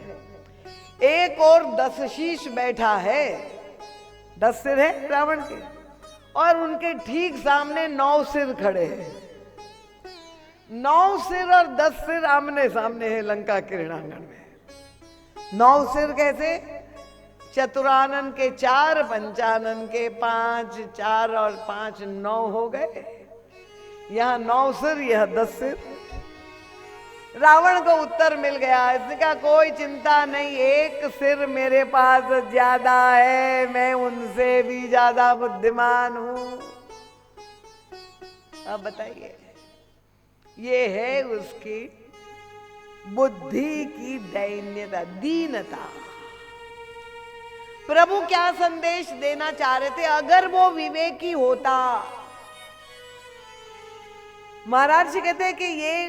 एक और 10 शीश बैठा है, 10 सिर है रावण के, और उनके ठीक सामने 9 सिर खड़े हैं। 9 सिर और 10 सिर आमने सामने है लंका के रणआंगन में। 9 सिर कैसे? चतुरानन के 4, पंचानन के 5, 4 और 5 9 हो गए। यहाँ 9 सिर, यह 10 सिर। रावण को उत्तर मिल गया। इसने कहा कोई चिंता नहीं, एक सिर मेरे पास ज्यादा है, मैं उनसे भी ज्यादा बुद्धिमान हूं। अब बताइए, ये है उसकी बुद्धि की दैन्यता, दीनता। प्रभु क्या संदेश देना चाह रहे थे? अगर वो विवेकी होता, महाराज जी कहते हैं कि ये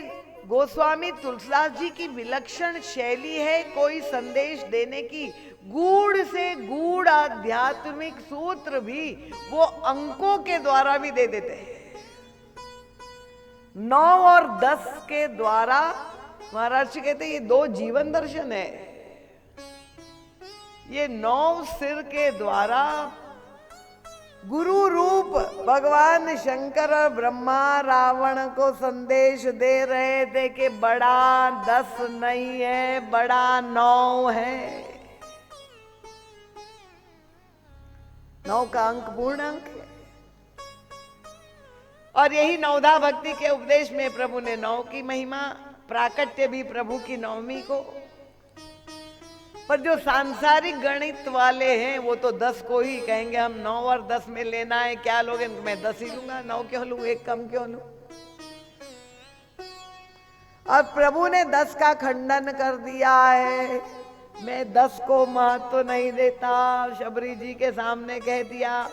गोस्वामी तुलसीदास जी की विलक्षण शैली है कोई संदेश देने की। गूढ़ से गूढ़ आध्यात्मिक सूत्र भी वो अंकों के द्वारा भी दे देते हैं। 9 और 10 के द्वारा महाराज जी कहते हैं ये 2 जीवन दर्शन है। ये 9 सिर के द्वारा गुरु रूप भगवान शंकर और ब्रह्मा रावण को संदेश दे रहे थे कि बड़ा 10 नहीं है, बड़ा 9 है। 9 का अंक पूर्ण अंक है। और यही नवधा भक्ति के उपदेश में प्रभु ने 9 की महिमा, प्राकट्य भी प्रभु की नवमी को। पर जो सांसारिक गणित वाले हैं वो तो 10 को ही कहेंगे, हम 9 और 10 में लेना है, क्या लोगे? मैं 10 ही लूंगा, 9 क्यों लूं, एक कम क्यों लूं? और प्रभु ने 10 का खंडन कर दिया है। मैं 10 को महत्व नहीं देता। शबरी जी के सामने कह दिया,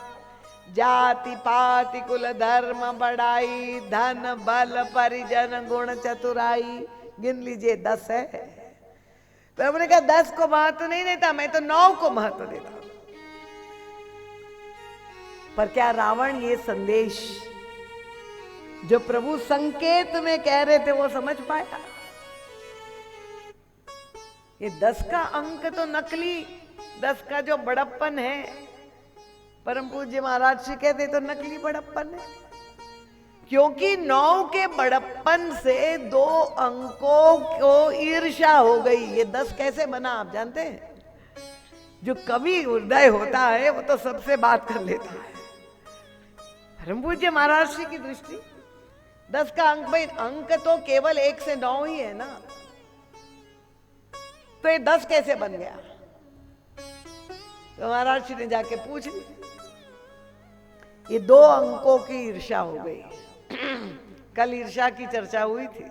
जाति पाति कुल धर्म बढ़ाई, धन बल परिजन गुण चतुराई। गिन लीजिए 10 है। प्रभु ने कहा 10 को महत्व नहीं देता, मैं तो 9 को महत्व देता। पर क्या रावण ये संदेश जो प्रभु संकेत में कह रहे थे वो समझ पाया? ये 10 का अंक तो नकली, 10 का जो बड़प्पन है, परम पूज्य महाराज जी कहते तो नकली बड़प्पन है। क्योंकि 9 के बड़प्पन से 2 अंकों को ईर्ष्या हो गई। ये 10 कैसे बना आप जानते हैं? जो कवि हृदय होता है वो तो सबसे बात कर लेता है। परम पूज्य महाराज जी की दृष्टि 10 का अंक, भाई अंक तो केवल 1 से 9 ही है ना, तो ये 10 कैसे बन गया? तो महाराज जी ने जाके पूछ लिया। ये 2 अंकों की ईर्ष्या हो गई। कल ईर्ष्या की चर्चा हुई थी।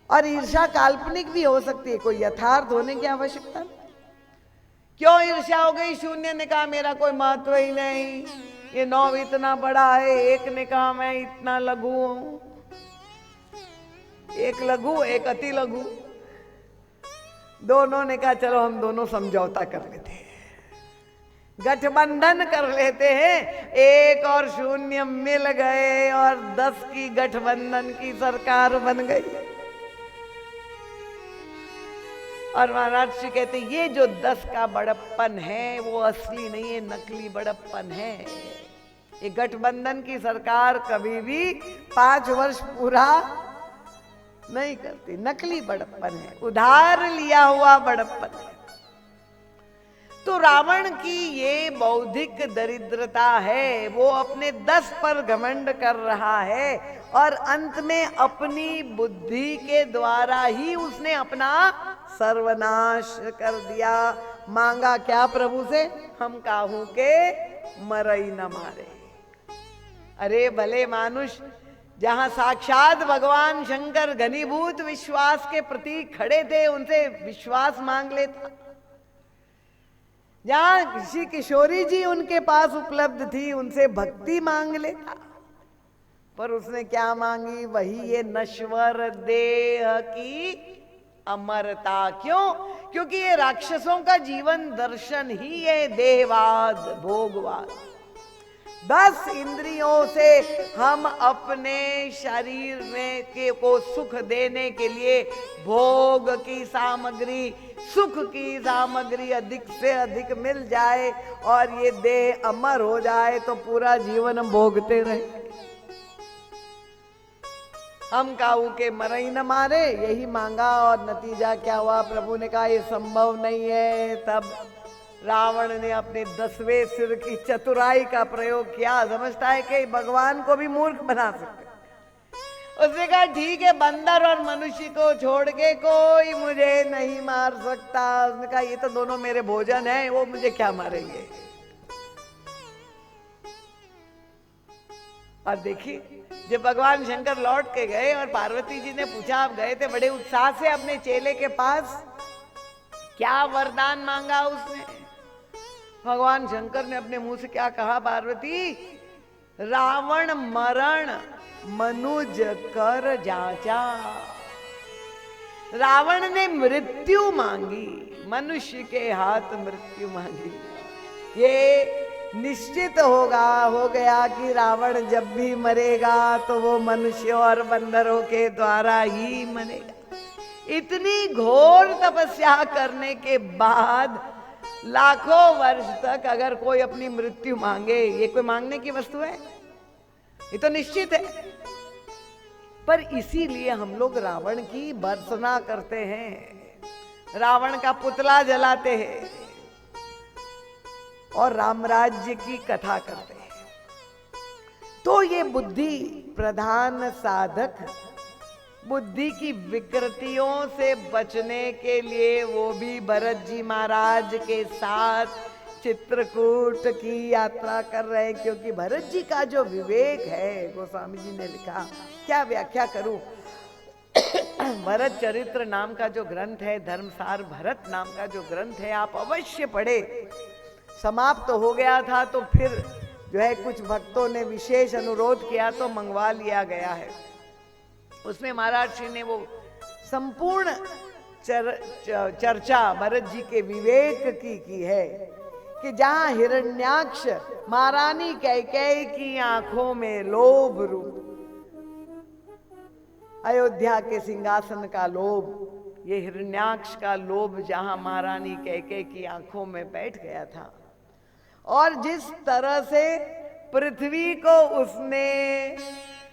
और ईर्ष्या काल्पनिक भी हो सकती है, कोई यथार्थ होने की आवश्यकता नहीं। क्यों ईर्ष्या हो गई? शून्य ने कहा मेरा कोई महत्व ही नहीं, ये 9 इतना बड़ा है। 1 ने कहा मैं इतना लघु हूं। 1 लघु, 1 अति लघु। दोनों ने कहा चलो हम दोनों समझौता कर लेते हैं, गठबंधन कर लेते हैं। 1 और 0 मिल गए और 10 की गठबंधन की सरकार बन गई। और महाराज जी कहते ये जो 10 का बड़प्पन है वो असली नहीं है, नकली बड़प्पन है। ये गठबंधन की सरकार कभी भी 5 वर्ष पूरा नहीं करती, नकली बड़प्पन है, उधार लिया हुआ बड़प्पन है। तो रावण की ये बौद्धिक दरिद्रता है, वो अपने 10 पर घमंड कर रहा है और अंत में अपनी बुद्धि के द्वारा ही उसने अपना सर्वनाश कर दिया। मांगा क्या प्रभु से? हम काहू के मरई न मारे। अरे भले मानुष, जहां साक्षात भगवान शंकर घनीभूत विश्वास के प्रतीक खड़े थे, उनसे विश्वास मांग लेता। जहां ऋषि किशोरी जी उनके पास उपलब्ध थी, उनसे भक्ति मांग लेता। पर उसने क्या मांगी? वही ये नश्वर देह की अमरता। क्यों? क्योंकि ये राक्षसों का जीवन दर्शन ही है देहवाद, भोगवाद। 10 इंद्रियों से हम अपने शरीर में को सुख देने के लिए भोग की सामग्री, सुख की सामग्री अधिक से अधिक मिल जाए और ये देह अमर हो जाए तो पूरा जीवन हम भोगते रहे। हम काऊ के मरई न मारे, यही मांगा और नतीजा क्या हुआ? प्रभु ने कहा ये संभव नहीं है। तब रावण ने अपने 10वें सिर की चतुराई का प्रयोग किया। समझता है कि भगवान को भी मूर्ख बना सकते। उसने कहा ठीक है, बंदर और मनुष्य को छोड़ के कोई मुझे नहीं मार सकता। उसने कहा ये तो दोनों मेरे भोजन हैं, वो मुझे क्या मारेंगे। और देखिए जब भगवान शंकर लौट के गए और पार्वती जी ने पूछा, आप गए थे बड़े उत्साह से अपने चेले के पास, क्या वरदान मांगा उसने? भगवान शंकर ने अपने मुंह से क्या कहा? पार्वती, रावण मरण मनुज कर जाचा। रावण ने मृत्यु मांगी, मनुष्य के हाथ मृत्यु मांगी। ये निश्चित हो गया कि रावण जब भी मरेगा तो वो मनुष्य और बंदरों के द्वारा ही मरेगा। इतनी घोर तपस्या करने के बाद लाखों वर्ष तक अगर कोई अपनी मृत्यु मांगे, ये कोई मांगने की वस्तु है? ये तो निश्चित है। पर इसीलिए हम लोग रावण की भर्त्सना करते हैं, रावण का पुतला जलाते हैं और रामराज्य की कथा करते हैं। तो ये बुद्धि प्रधान साधक, बुद्धि की विकृतियों से बचने के लिए वो भी भरत जी महाराज के साथ चित्रकूट की यात्रा कर रहे हैं। क्योंकि भरत जी का जो विवेक है, गोस्वामी जी ने लिखा, क्या व्याख्या करूं। भरत चरित्र नाम का जो ग्रंथ है, धर्मसार भरत नाम का जो ग्रंथ है, आप अवश्य पढ़े। समाप्त तो हो गया था तो फिर जो है कुछ भक्तों ने विशेष अनुरोध किया तो मंगवा लिया गया है। उसमें महाराज श्री ने वो संपूर्ण चर्चा भरत जी के विवेक की है कि जहां हिरण्याक्ष महारानी कैकेयी की आंखों में लोभ रूप, अयोध्या के सिंहासन का लोभ, ये हिरण्याक्ष का लोभ जहां महारानी कैकेयी की आंखों में बैठ गया था, और जिस तरह से पृथ्वी को उसने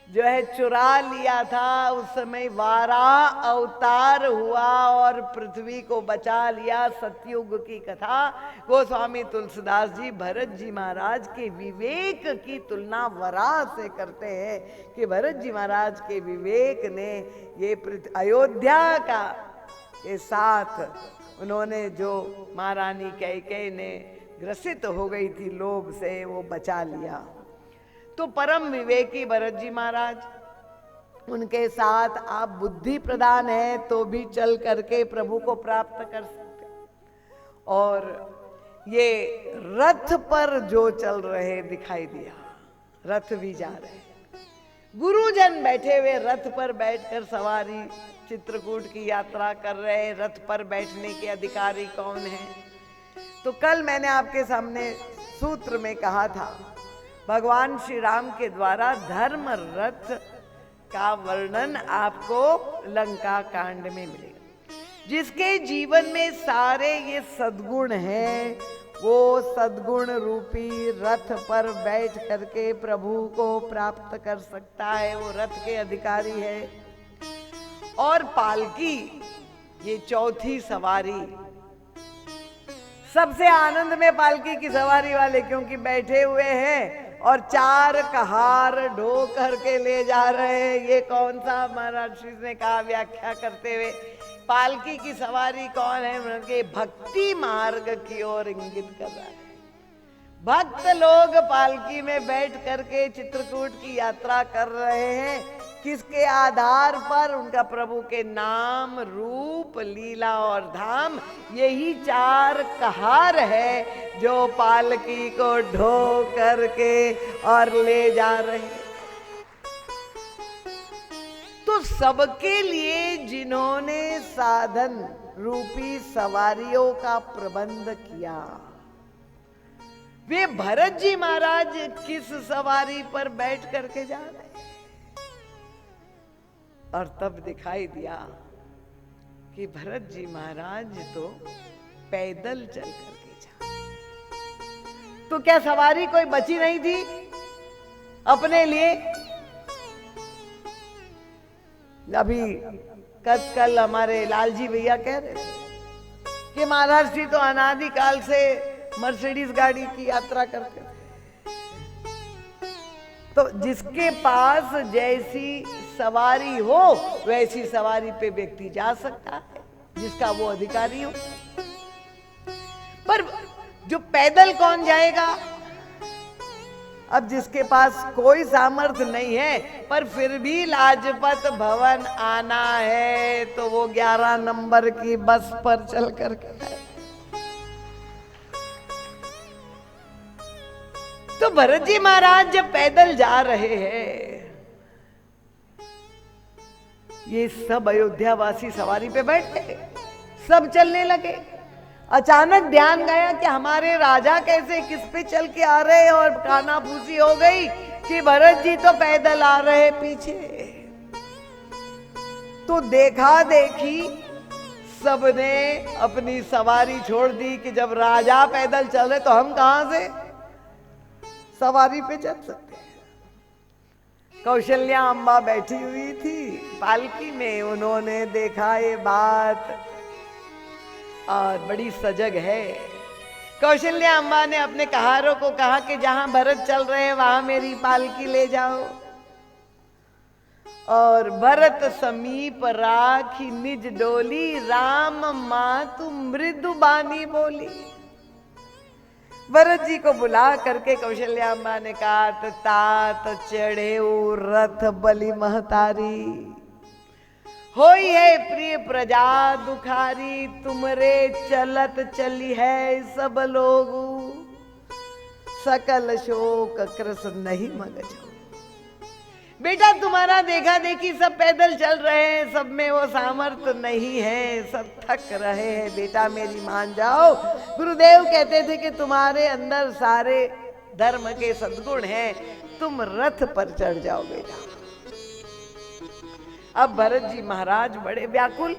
जो है चुरा लिया था, उस समय वाराह अवतार हुआ और पृथ्वी को बचा लिया। सतयुग की कथा गोस्वामी तुलसीदास जी भरत जी महाराज के विवेक की तुलना वराह से करते हैं कि भरत जी महाराज के विवेक ने ये अयोध्या का के साथ उन्होंने जो महारानी कैकेयी ने ग्रसित हो गई थी लोभ से, वो बचा लिया। तो परम विवेकी भरत जी महाराज, उनके साथ आप बुद्धि प्रदान है तो भी चल करके प्रभु को प्राप्त कर सकते। और ये रथ पर जो चल रहे दिखाई दिया, रथ भी जा रहे, गुरुजन बैठे हुए रथ पर बैठकर सवारी चित्रकूट की यात्रा कर रहे। रथ पर बैठने के अधिकारी कौन है? तो कल मैंने आपके सामने सूत्र में कहा था, भगवान श्री राम के द्वारा धर्म रथ का वर्णन आपको लंका कांड में मिलेगा। जिसके जीवन में सारे ये सद्गुण हैं, वो सद्गुण रूपी रथ पर बैठ करके प्रभु को प्राप्त कर सकता है, वो रथ के अधिकारी है। और पालकी, ये चौथी सवारी, सबसे आनंद में पालकी की सवारी वाले, क्योंकि बैठे हुए हैं और 4 कहार ढो करके ले जा रहे हैं। ये कौन सा? महाराज श्री ने कहा व्याख्या करते हुए, पालकी की सवारी कौन है? उनके भक्ति मार्ग की ओर इंगित कर रहा है। भक्त लोग पालकी में बैठ करके चित्रकूट की यात्रा कर रहे हैं। किसके आधार पर? उनका प्रभु के नाम, रूप, लीला और धाम, यही 4 कहार है जो पालकी को ढो करके और ले जा रहे हैं। तो सबके लिए जिन्होंने साधन रूपी सवारियों का प्रबंध किया, वे भरत जी महाराज किस सवारी पर बैठ करके जा रहे हैं? और तब दिखाई दिया कि भरत जी महाराज तो पैदल चल करके जा। तो क्या सवारी कोई बची नहीं थी अपने लिए? अभी कल हमारे लालजी भैया कह रहे थे कि महाराज जी तो अनादिकाल से मर्सिडीज गाड़ी की यात्रा करते थे। तो जिसके पास जैसी सवारी हो वैसी सवारी पे व्यक्ति जा सकता है, जिसका वो अधिकारी हो। पर जो पैदल कौन जाएगा? अब जिसके पास कोई सामर्थ्य नहीं है पर फिर भी लाजपत भवन आना है तो वो 11 नंबर की बस पर चल करके आए। तो भरत जी महाराज जब पैदल जा रहे हैं, ये सब अयोध्यावासी सवारी पे बैठ गए, सब चलने लगे। अचानक ध्यान गया कि हमारे राजा कैसे किस पे चल के आ रहे, और कानाफूसी हो गई कि भरत जी तो पैदल आ रहे पीछे। तो देखा देखी सबने अपनी सवारी छोड़ दी कि जब राजा पैदल चल रहे तो हम कहां से सवारी पे चल सकते हैं। कौशल्या अम्बा बैठी हुई थी पालकी में, उन्होंने देखा ये बात और बड़ी सजग है। कौशल्या अम्बा ने अपने कहारों को कहा कि जहां भरत चल रहे हैं वहां मेरी पालकी ले जाओ। और भरत समीप राखी निज डोली, राम मातु मृदु बानी बोली। भरत जी को बुला करके कौशल्या अम्बा ने कहा, तात चढ़े रथ बलि महतारी, होई है प्रिय प्रजा दुखारी, तुमरे चलत चली है सब लोग, सकल शोक कृष्ण नहीं मगज। बेटा तुम्हारा देखा देखी सब पैदल चल रहे हैं, सब में वो सामर्थ्य नहीं है, सब थक रहे हैं। बेटा मेरी मान जाओ, गुरुदेव कहते थे कि तुम्हारे अंदर सारे धर्म के सद्गुण हैं, तुम रथ पर चढ़ जाओ बेटा। अब भरत जी महाराज बड़े व्याकुल,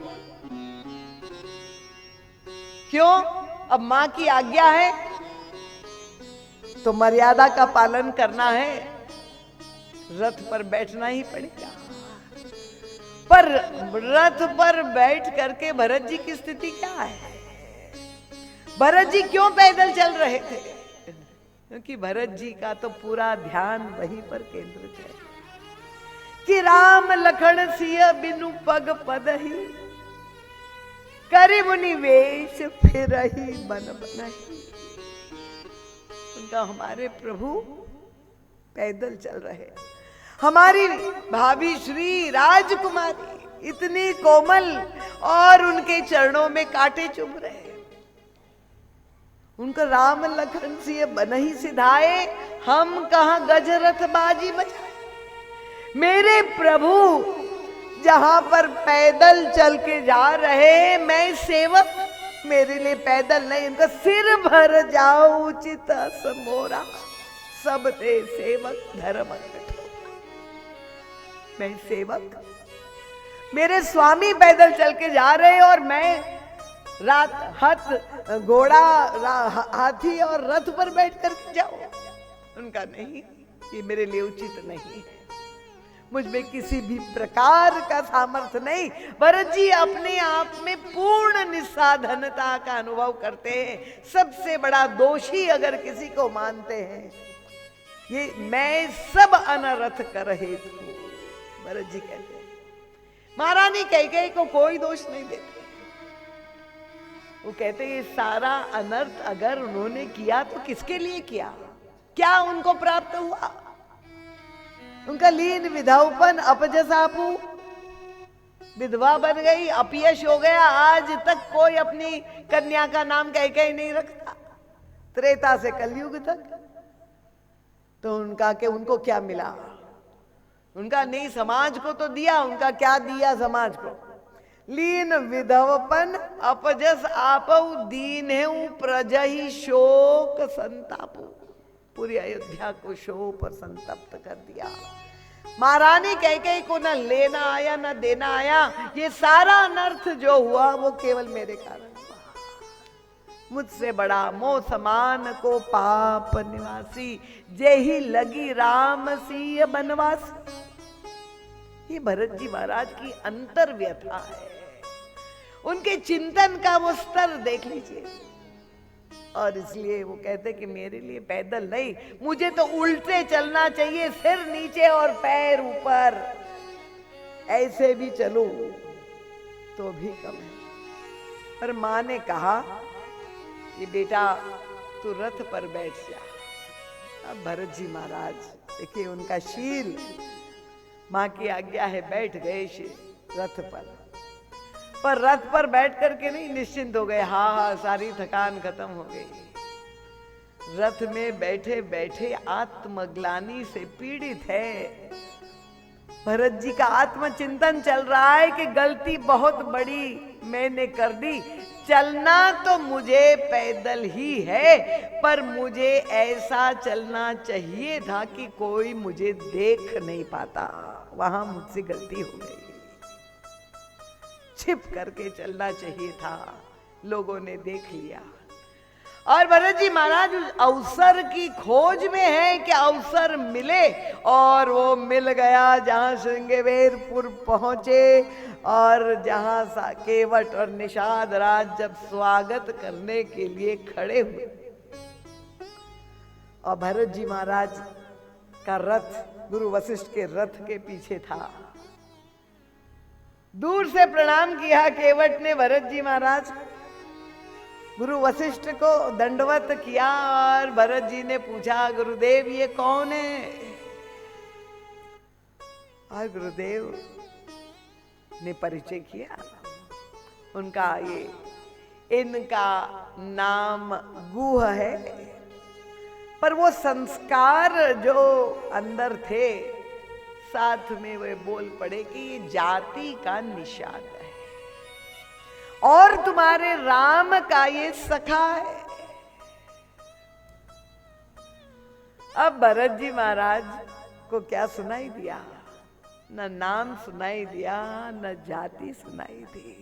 क्यों? अब मां की आज्ञा है तो मर्यादा का पालन करना है, रथ पर बैठना ही पड़ेगा। पर रथ पर बैठ करके भरत जी की स्थिति क्या है? भरत जी क्यों पैदल चल रहे थे? क्योंकि भरत जी का तो पूरा ध्यान वहीं पर केंद्रित है कि राम लखन सिय बिनु पग पदहि, करि मुनि वेश फिरहि बन बनहि। उनका हमारे प्रभु पैदल चल रहे, हमारी भाभी श्री राजकुमारी इतनी कोमल और उनके चरणों में कांटे चुभ रहे। उनका राम लखन सिय बनहि सिधाए, हम कहां गजरथ बाजी बजाए। मेरे प्रभु जहां पर पैदल चल के जा रहे, मैं सेवक, मेरे लिए पैदल नहीं, इनका सिर भर जाओ उचित समोरा, सब ते सेवक धर्म कठोर। मैं सेवक, मेरे स्वामी पैदल चल के जा रहे और मैं घोड़ा हाथी और रथ पर बैठ कर जाऊं। उनका नहीं, ये मेरे लिए उचित नहीं है, मुझ में किसी भी प्रकार का सामर्थ्य नहीं। भरत जी अपने आप में पूर्ण निस्साधनता का अनुभव करते हैं। सबसे बड़ा दोषी अगर किसी को मानते हैं, ये मैं सब अनर्थ कर रहे थे, भरत जी कहते हैं। महारानी कैकेयी को कोई दोष नहीं देते, वो कहते ये सारा अनर्थ अगर उन्होंने किया तो किसके लिए किया, क्या उनको प्राप्त हुआ? उनका लीन विधवापन, अपजस आपू, विधवा बन गई, अपयश हो गया। आज तक कोई अपनी कन्या का नाम कैकेयी नहीं रखता, त्रेता से कलयुग तक। तो उनको क्या मिला? उनका नहीं, समाज को तो दिया। उनका क्या दिया समाज को? लीन विधवपन, अपजस आपऊ, दीन है प्रजहि शोक संतापू। पूरी अयोध्या को शोक और संतप्त कर दिया। महारानी कैकेयी को न लेना आया न देना आया। ये सारा अनर्थ जो हुआ वो केवल मेरे कारण हुआ। मुझसे बड़ा मोह समान को पाप निवासी, जेहि लगी राम सिय बनवासी। ये भरत जी महाराज की अंतर व्यथा है, उनके चिंतन का वो स्तर देख लीजिए। और इसलिए वो कहते कि मेरे लिए पैदल नहीं, मुझे तो उल्टे चलना चाहिए, सिर नीचे और पैर ऊपर, ऐसे भी चलूं तो भी कम है। पर माँ ने कहा कि बेटा तू रथ पर बैठ जा। अब भरत जी महाराज देखिए उनका शील, माँ की आज्ञा है, बैठ गए रथ पर रथ पर बैठ करके नहीं निश्चिंत हो गए, हाँ सारी थकान खत्म हो गई। रथ में बैठे बैठे आत्मग्लानि से पीड़ित है। भरत जी का आत्मचिंतन चल रहा है कि गलती बहुत बड़ी मैंने कर दी, चलना तो मुझे पैदल ही है, पर मुझे ऐसा चलना चाहिए था कि कोई मुझे देख नहीं पाता, वहां मुझसे गलती हो गई। छिप करके चलना चाहिए था, लोगों ने देख लिया। और भरत जी महाराज उस अवसर की खोज में है कि अवसर मिले, और वो मिल गया जहां श्रृंगेरपुर पहुंचे और जहां साकेवट और निषाद राज जब स्वागत करने के लिए खड़े हुए, और भरत जी महाराज का रथ गुरु वशिष्ठ के रथ के पीछे था। दूर से प्रणाम किया केवट ने भरत जी महाराज, गुरु वशिष्ठ को दंडवत किया, और भरत जी ने पूछा गुरुदेव ये कौन है? और गुरुदेव ने परिचय किया उनका, ये इनका नाम गुह है, पर वो संस्कार जो अंदर थे साथ में वे बोल पड़े कि ये जाति का निषाद है और तुम्हारे राम का ये सखा है। अब भरत जी महाराज को क्या सुनाई दिया? न नाम सुनाई दिया, न जाति सुनाई दी,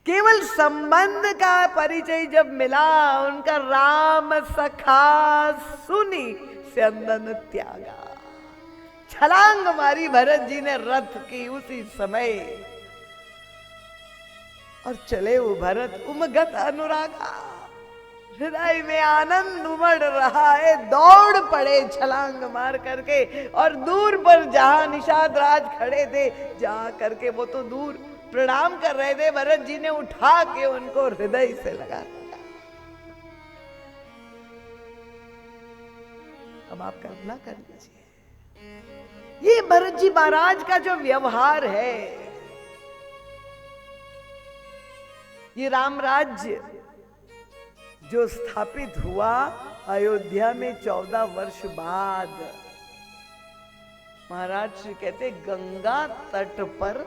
केवल संबंध का परिचय जब मिला, उनका राम सखा सुनी स्यंदन त्यागा। छलांग मारी भरत जी ने रथ की उसी समय, और चले वो भरत उमगत अनुरागा, हृदय में आनंद उमड़ रहा है, दौड़ पड़े छलांग मार करके, और दूर पर जहां निषाद राज खड़े थे जा करके, वो तो दूर प्रणाम कर रहे थे, भरत जी ने उठा के उनको हृदय से लगा दिया। अब आप कल्पना कर लीजिए, ये भरत जी महाराज का जो व्यवहार है, ये राम राज्य जो स्थापित हुआ अयोध्या में 14 वर्ष बाद, महाराज श्री कहते गंगा तट पर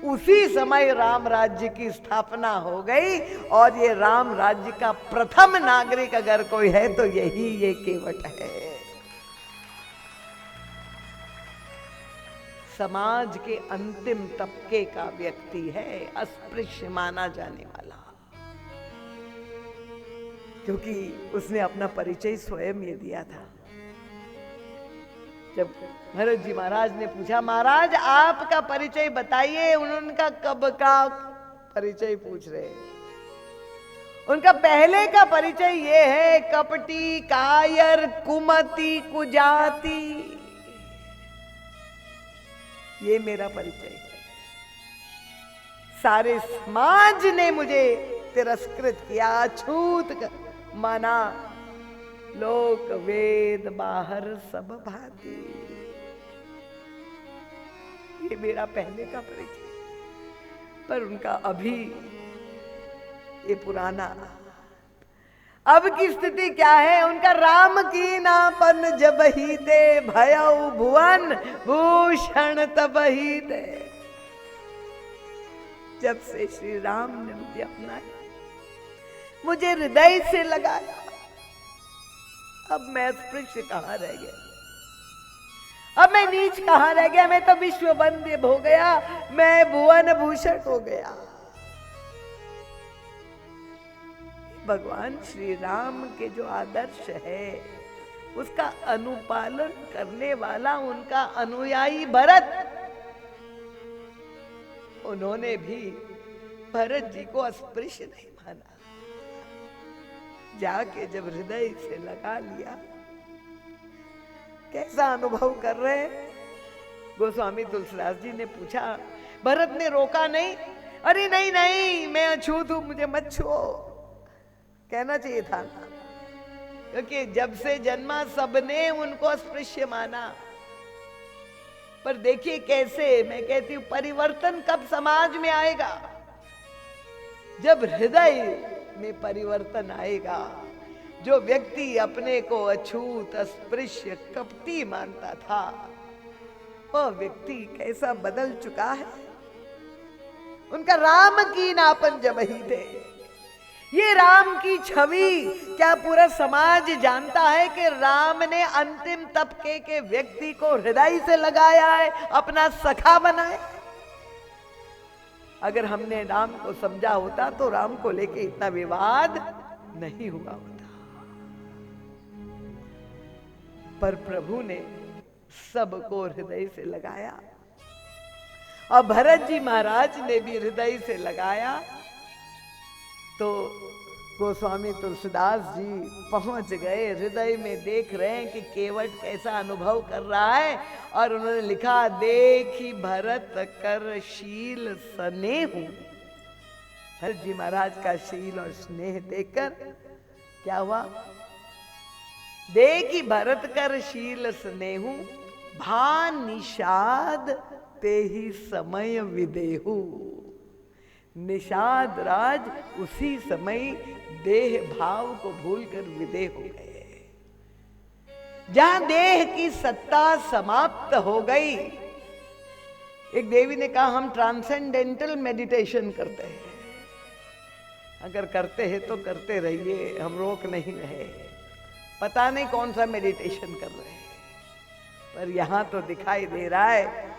उसी समय राम राज्य की स्थापना हो गई, और ये राम राज्य का प्रथम नागरिक अगर कोई है तो यही ये केवट है। समाज के अंतिम तबके का व्यक्ति है, अस्पृश्य माना जाने वाला, क्योंकि उसने अपना परिचय स्वयं ये दिया था। जब भरत जी महाराज ने पूछा महाराज आपका परिचय बताइए, उनका कब का परिचय पूछ रहे हैं। उनका पहले का परिचय ये है, कपटी कायर कुमति कुजाति, ये मेरा परिचय है। सारे समाज ने मुझे तिरस्कृत किया, छूत माना, लोक वेद बाहर सब भांति, ये मेरा पहले का परिचय। पर उनका अभी ये पुराना, अब की स्थिति क्या है? उनका राम की नापन जब ही ते भयउ भुवन भूषण तब ही ते। जब से श्री राम ने मुझे अपनाया, मुझे हृदय से लगाया, अब मैं स्पृश्य कहां रह गया, अब मैं नीच कहां रह गया, मैं तो विश्व वंद्य हो गया, मैं भुवन भूषण हो गया। भगवान श्री राम के जो आदर्श है उसका अनुपालन करने वाला उनका अनुयायी भरत, उन्होंने भी भरत जी को अस्पृश्य नहीं माना। जाके जब हृदय से लगा लिया, कैसा अनुभव कर रहे हैं? गोस्वामी तुलसीदास जी ने पूछा, भरत ने रोका नहीं, अरे नहीं नहीं मैं अछूत हूं, मुझे मत छुओ, कहना चाहिए था ना, क्योंकि जब से जन्मा सबने उनको अस्पृश्य माना। पर देखिए कैसे, मैं कहती हूं परिवर्तन कब समाज में आएगा? जब हृदय में परिवर्तन आएगा। जो व्यक्ति अपने को अछूत, अस्पृश्य, कपटी मानता था, वह व्यक्ति कैसा बदल चुका है। उनका राम की नापन जब ही थे। ये राम की छवि क्या पूरा समाज जानता है कि राम ने अंतिम तबके के व्यक्ति को हृदय से लगाया है, अपना सखा बनाया? अगर हमने राम को समझा होता तो राम को लेके इतना विवाद नहीं हुआ होता। पर प्रभु ने सबको हृदय से लगाया, और भरत जी महाराज ने भी हृदय से लगाया। तो गोस्वामी तुलसीदास जी पहुंच गए, हृदय में देख रहे हैं कि केवट कैसा अनुभव कर रहा है, और उन्होंने लिखा, देखी भरत कर शील स्नेहु। भरत जी महाराज का शील और स्नेह देखकर क्या हुआ? देखी भरत कर शील स्नेहु, भा निषाद ते ही समय विदेहु। निषाद राज उसी समय देह भाव को भूलकर विदेह हो गए। जहां देह की सत्ता समाप्त हो गई, एक देवी ने कहा, हम ट्रांसेंडेंटल मेडिटेशन करते हैं। अगर करते हैं तो करते रहिए, हम रोक नहीं रहे। पता नहीं कौन सा मेडिटेशन कर रहे हैं, पर यहां तो दिखाई दे रहा है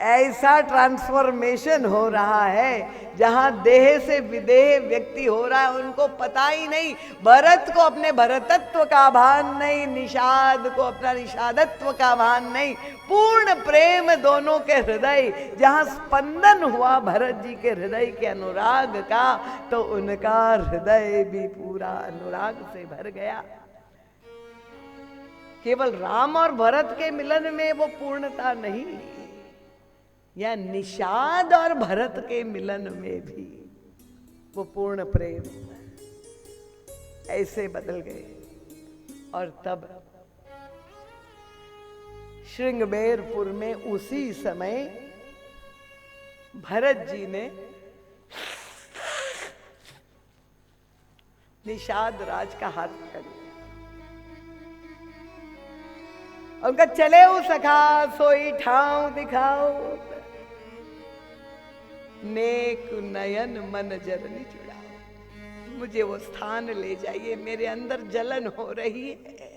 ऐसा ट्रांसफॉर्मेशन हो रहा है, जहां देह से विदेह व्यक्ति हो रहा है। उनको पता ही नहीं, भरत को अपने भरतत्व का भान नहीं, निषाद को अपना निषादत्व का भान नहीं। पूर्ण प्रेम दोनों के हृदय, जहां स्पंदन हुआ भरत जी के हृदय के अनुराग का, तो उनका हृदय भी पूरा अनुराग से भर गया। केवल राम और भरत के मिलन में वो पूर्णता नहीं, या निषाद और भरत के मिलन में भी वो पूर्ण प्रेम ऐसे बदल गए। और तब श्रृंगबेरपुर में उसी समय भरत जी ने निषाद राज का हाथ पकड़ लिया। उनका, चले उ सखा सोई ठाव दिखाओ, नेक नयन मन जरनी चुड़ाओ। मुझे वो स्थान ले जाइए, मेरे अंदर जलन हो रही है।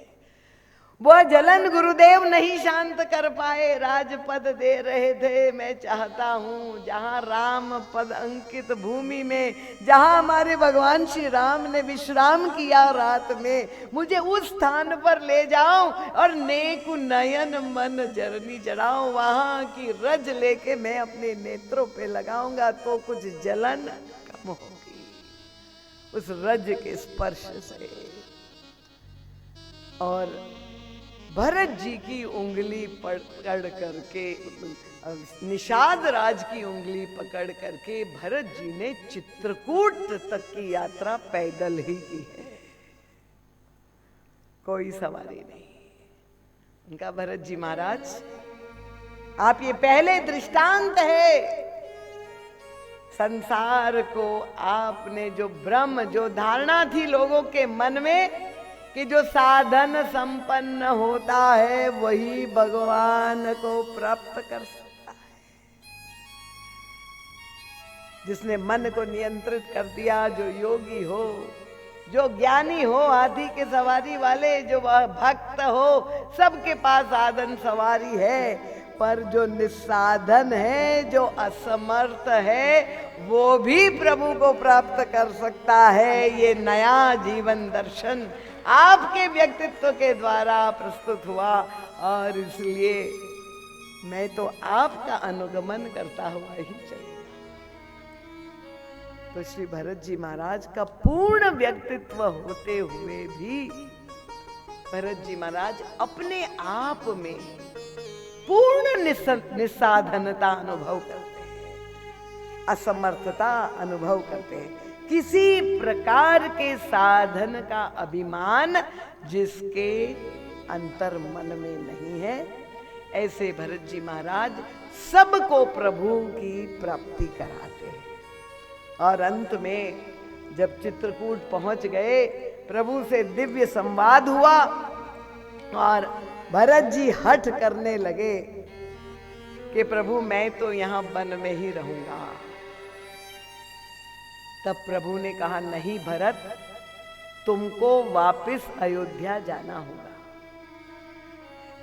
वह जलन गुरुदेव नहीं शांत कर पाए, राजपद दे रहे थे। मैं चाहता हूं जहां राम पद अंकित भूमि में, जहां हमारे भगवान श्री राम ने विश्राम किया रात में, मुझे उस स्थान पर ले जाओ और नेक नयन मन जरनी चढ़ाओ। वहां की रज लेके मैं अपने नेत्रों पे लगाऊंगा तो कुछ जलन कम होगी उस रज के स्पर्श से। और भरत जी की उंगली पकड़ करके, निषाद राज की उंगली पकड़ करके भरत जी ने चित्रकूट तक की यात्रा पैदल ही की है, कोई सवारी नहीं। उनका, भरत जी महाराज आप ये पहले दृष्टांत है। संसार को आपने जो भ्रम, जो धारणा थी लोगों के मन में कि जो साधन संपन्न होता है वही भगवान को प्राप्त कर सकता है, जिसने मन को नियंत्रित कर दिया, जो योगी हो, जो ज्ञानी हो, हाथी के सवारी वाले, जो भक्त हो, सबके पास साधन सवारी है। पर जो निस्साधन है, जो असमर्थ है, वो भी प्रभु को प्राप्त कर सकता है। ये नया जीवन दर्शन आपके व्यक्तित्व के द्वारा प्रस्तुत हुआ, और इसलिए मैं तो आपका अनुगमन करता हुआ ही चलूंगा। तो श्री भरत जी महाराज का पूर्ण व्यक्तित्व होते हुए भी भरत जी महाराज अपने आप में पूर्ण निस्साधनता अनुभव करते हैं, असमर्थता अनुभव करते हैं, किसी प्रकार के साधन का अभिमान जिसके अंतर मन में नहीं है। ऐसे भरत जी महाराज सबको प्रभु की प्राप्ति कराते हैं। और अंत में जब चित्रकूट पहुंच गए, प्रभु से दिव्य संवाद हुआ और भरत जी हठ करने लगे कि प्रभु मैं तो यहां वन में ही रहूंगा। तब प्रभु ने कहा नहीं भरत, तुमको वापस अयोध्या जाना होगा।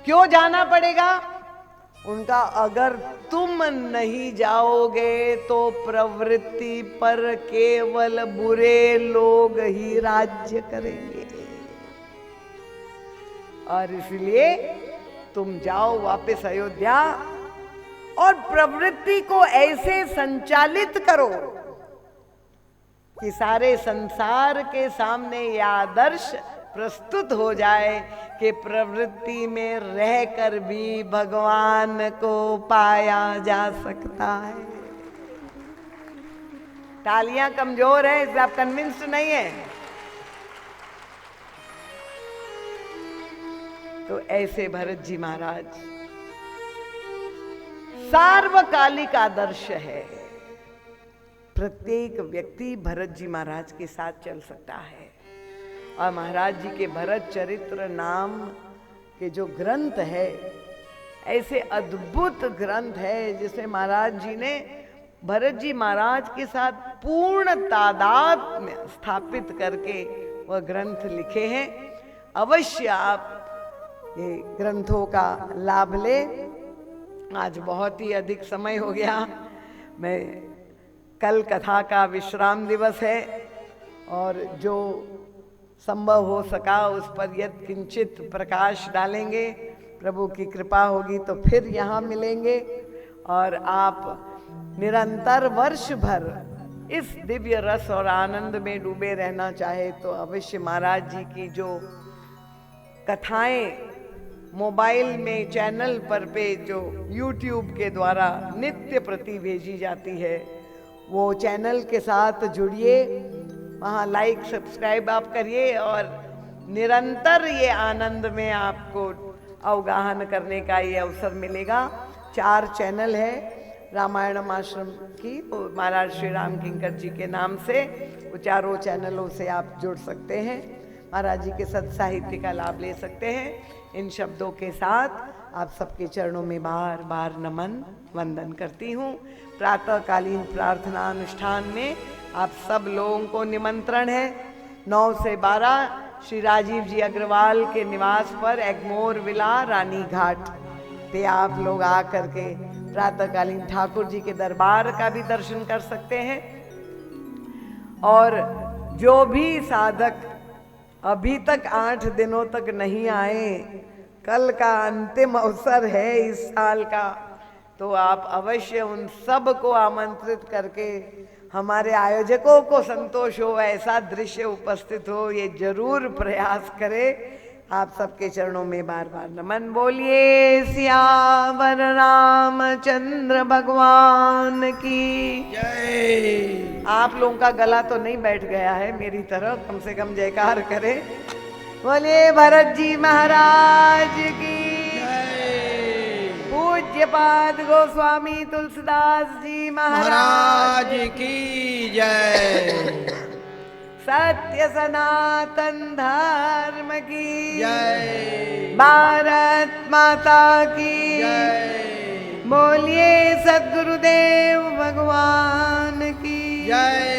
क्यों जाना पड़ेगा? उनका अगर तुम नहीं जाओगे तो प्रवृत्ति पर केवल बुरे लोग ही राज्य करेंगे, और इसलिए तुम जाओ वापस अयोध्या और प्रवृत्ति को ऐसे संचालित करो कि सारे संसार के सामने यह आदर्श प्रस्तुत हो जाए कि प्रवृत्ति में रहकर भी भगवान को पाया जा सकता है। तालियां कमजोर है, इससे आप कन्विंस्ड नहीं है? तो ऐसे भरत जी महाराज सार्वकालिक आदर्श है। प्रत्येक व्यक्ति भरत जी महाराज के साथ चल सकता है। और महाराज जी के भरत चरित्र नाम के जो ग्रंथ है, ऐसे अद्भुत ग्रंथ है जिसे महाराज जी ने भरत जी महाराज के साथ पूर्ण तादाद में स्थापित करके वह ग्रंथ लिखे हैं। अवश्य आप ये ग्रंथों का लाभ ले। आज बहुत ही अधिक समय हो गया। मैं कल कथा का विश्राम दिवस है और जो संभव हो सका उस पर यत् किंचित प्रकाश डालेंगे। प्रभु की कृपा होगी तो फिर यहाँ मिलेंगे। और आप निरंतर वर्ष भर इस दिव्य रस और आनंद में डूबे रहना चाहे तो अवश्य महाराज जी की जो कथाएं मोबाइल में चैनल पर पे जो YouTube के द्वारा नित्य प्रति भेजी जाती है, वो चैनल के साथ जुड़िए, वहाँ लाइक सब्सक्राइब आप करिए और निरंतर ये आनंद में आपको अवगाहन करने का ये अवसर मिलेगा। 4 चैनल है रामायणम आश्रम की, वो महाराज श्री राम किंकर जी के नाम से, वो चारों चैनलों से आप जुड़ सकते हैं, महाराज जी के सत् साहित्य का लाभ ले सकते हैं। इन शब्दों के साथ आप सबके चरणों में बार बार नमन वंदन करती हूँ। प्रातःकालीन प्रार्थना अनुष्ठान में आप सब लोगों को निमंत्रण है। 9 से 12 श्री राजीव जी अग्रवाल के निवास पर एग्मोर विला रानी घाट पे आप लोग आ करके प्रातःकालीन ठाकुर जी के दरबार का भी दर्शन कर सकते हैं। और जो भी साधक अभी तक 8 दिनों तक नहीं आए, कल का अंतिम अवसर है इस साल का, तो आप अवश्य उन सब को आमंत्रित करके हमारे आयोजकों को संतोष हो, ऐसा दृश्य उपस्थित हो, ये जरूर प्रयास करें। आप सबके चरणों में बार बार नमन। बोलिए सियावर रामचंद्र भगवान की जय। आप लोगों का गला तो नहीं बैठ गया है मेरी तरह, कम से कम जयकार करें। बोलिए भरत जी महाराज की जय। पूज्यपाद गोस्वामी तुलसीदास जी महाराज की जय। सत्य सनातन धर्म की जय। भारत माता की जय। बोलिए सद्गुरुदेव भगवान की जय।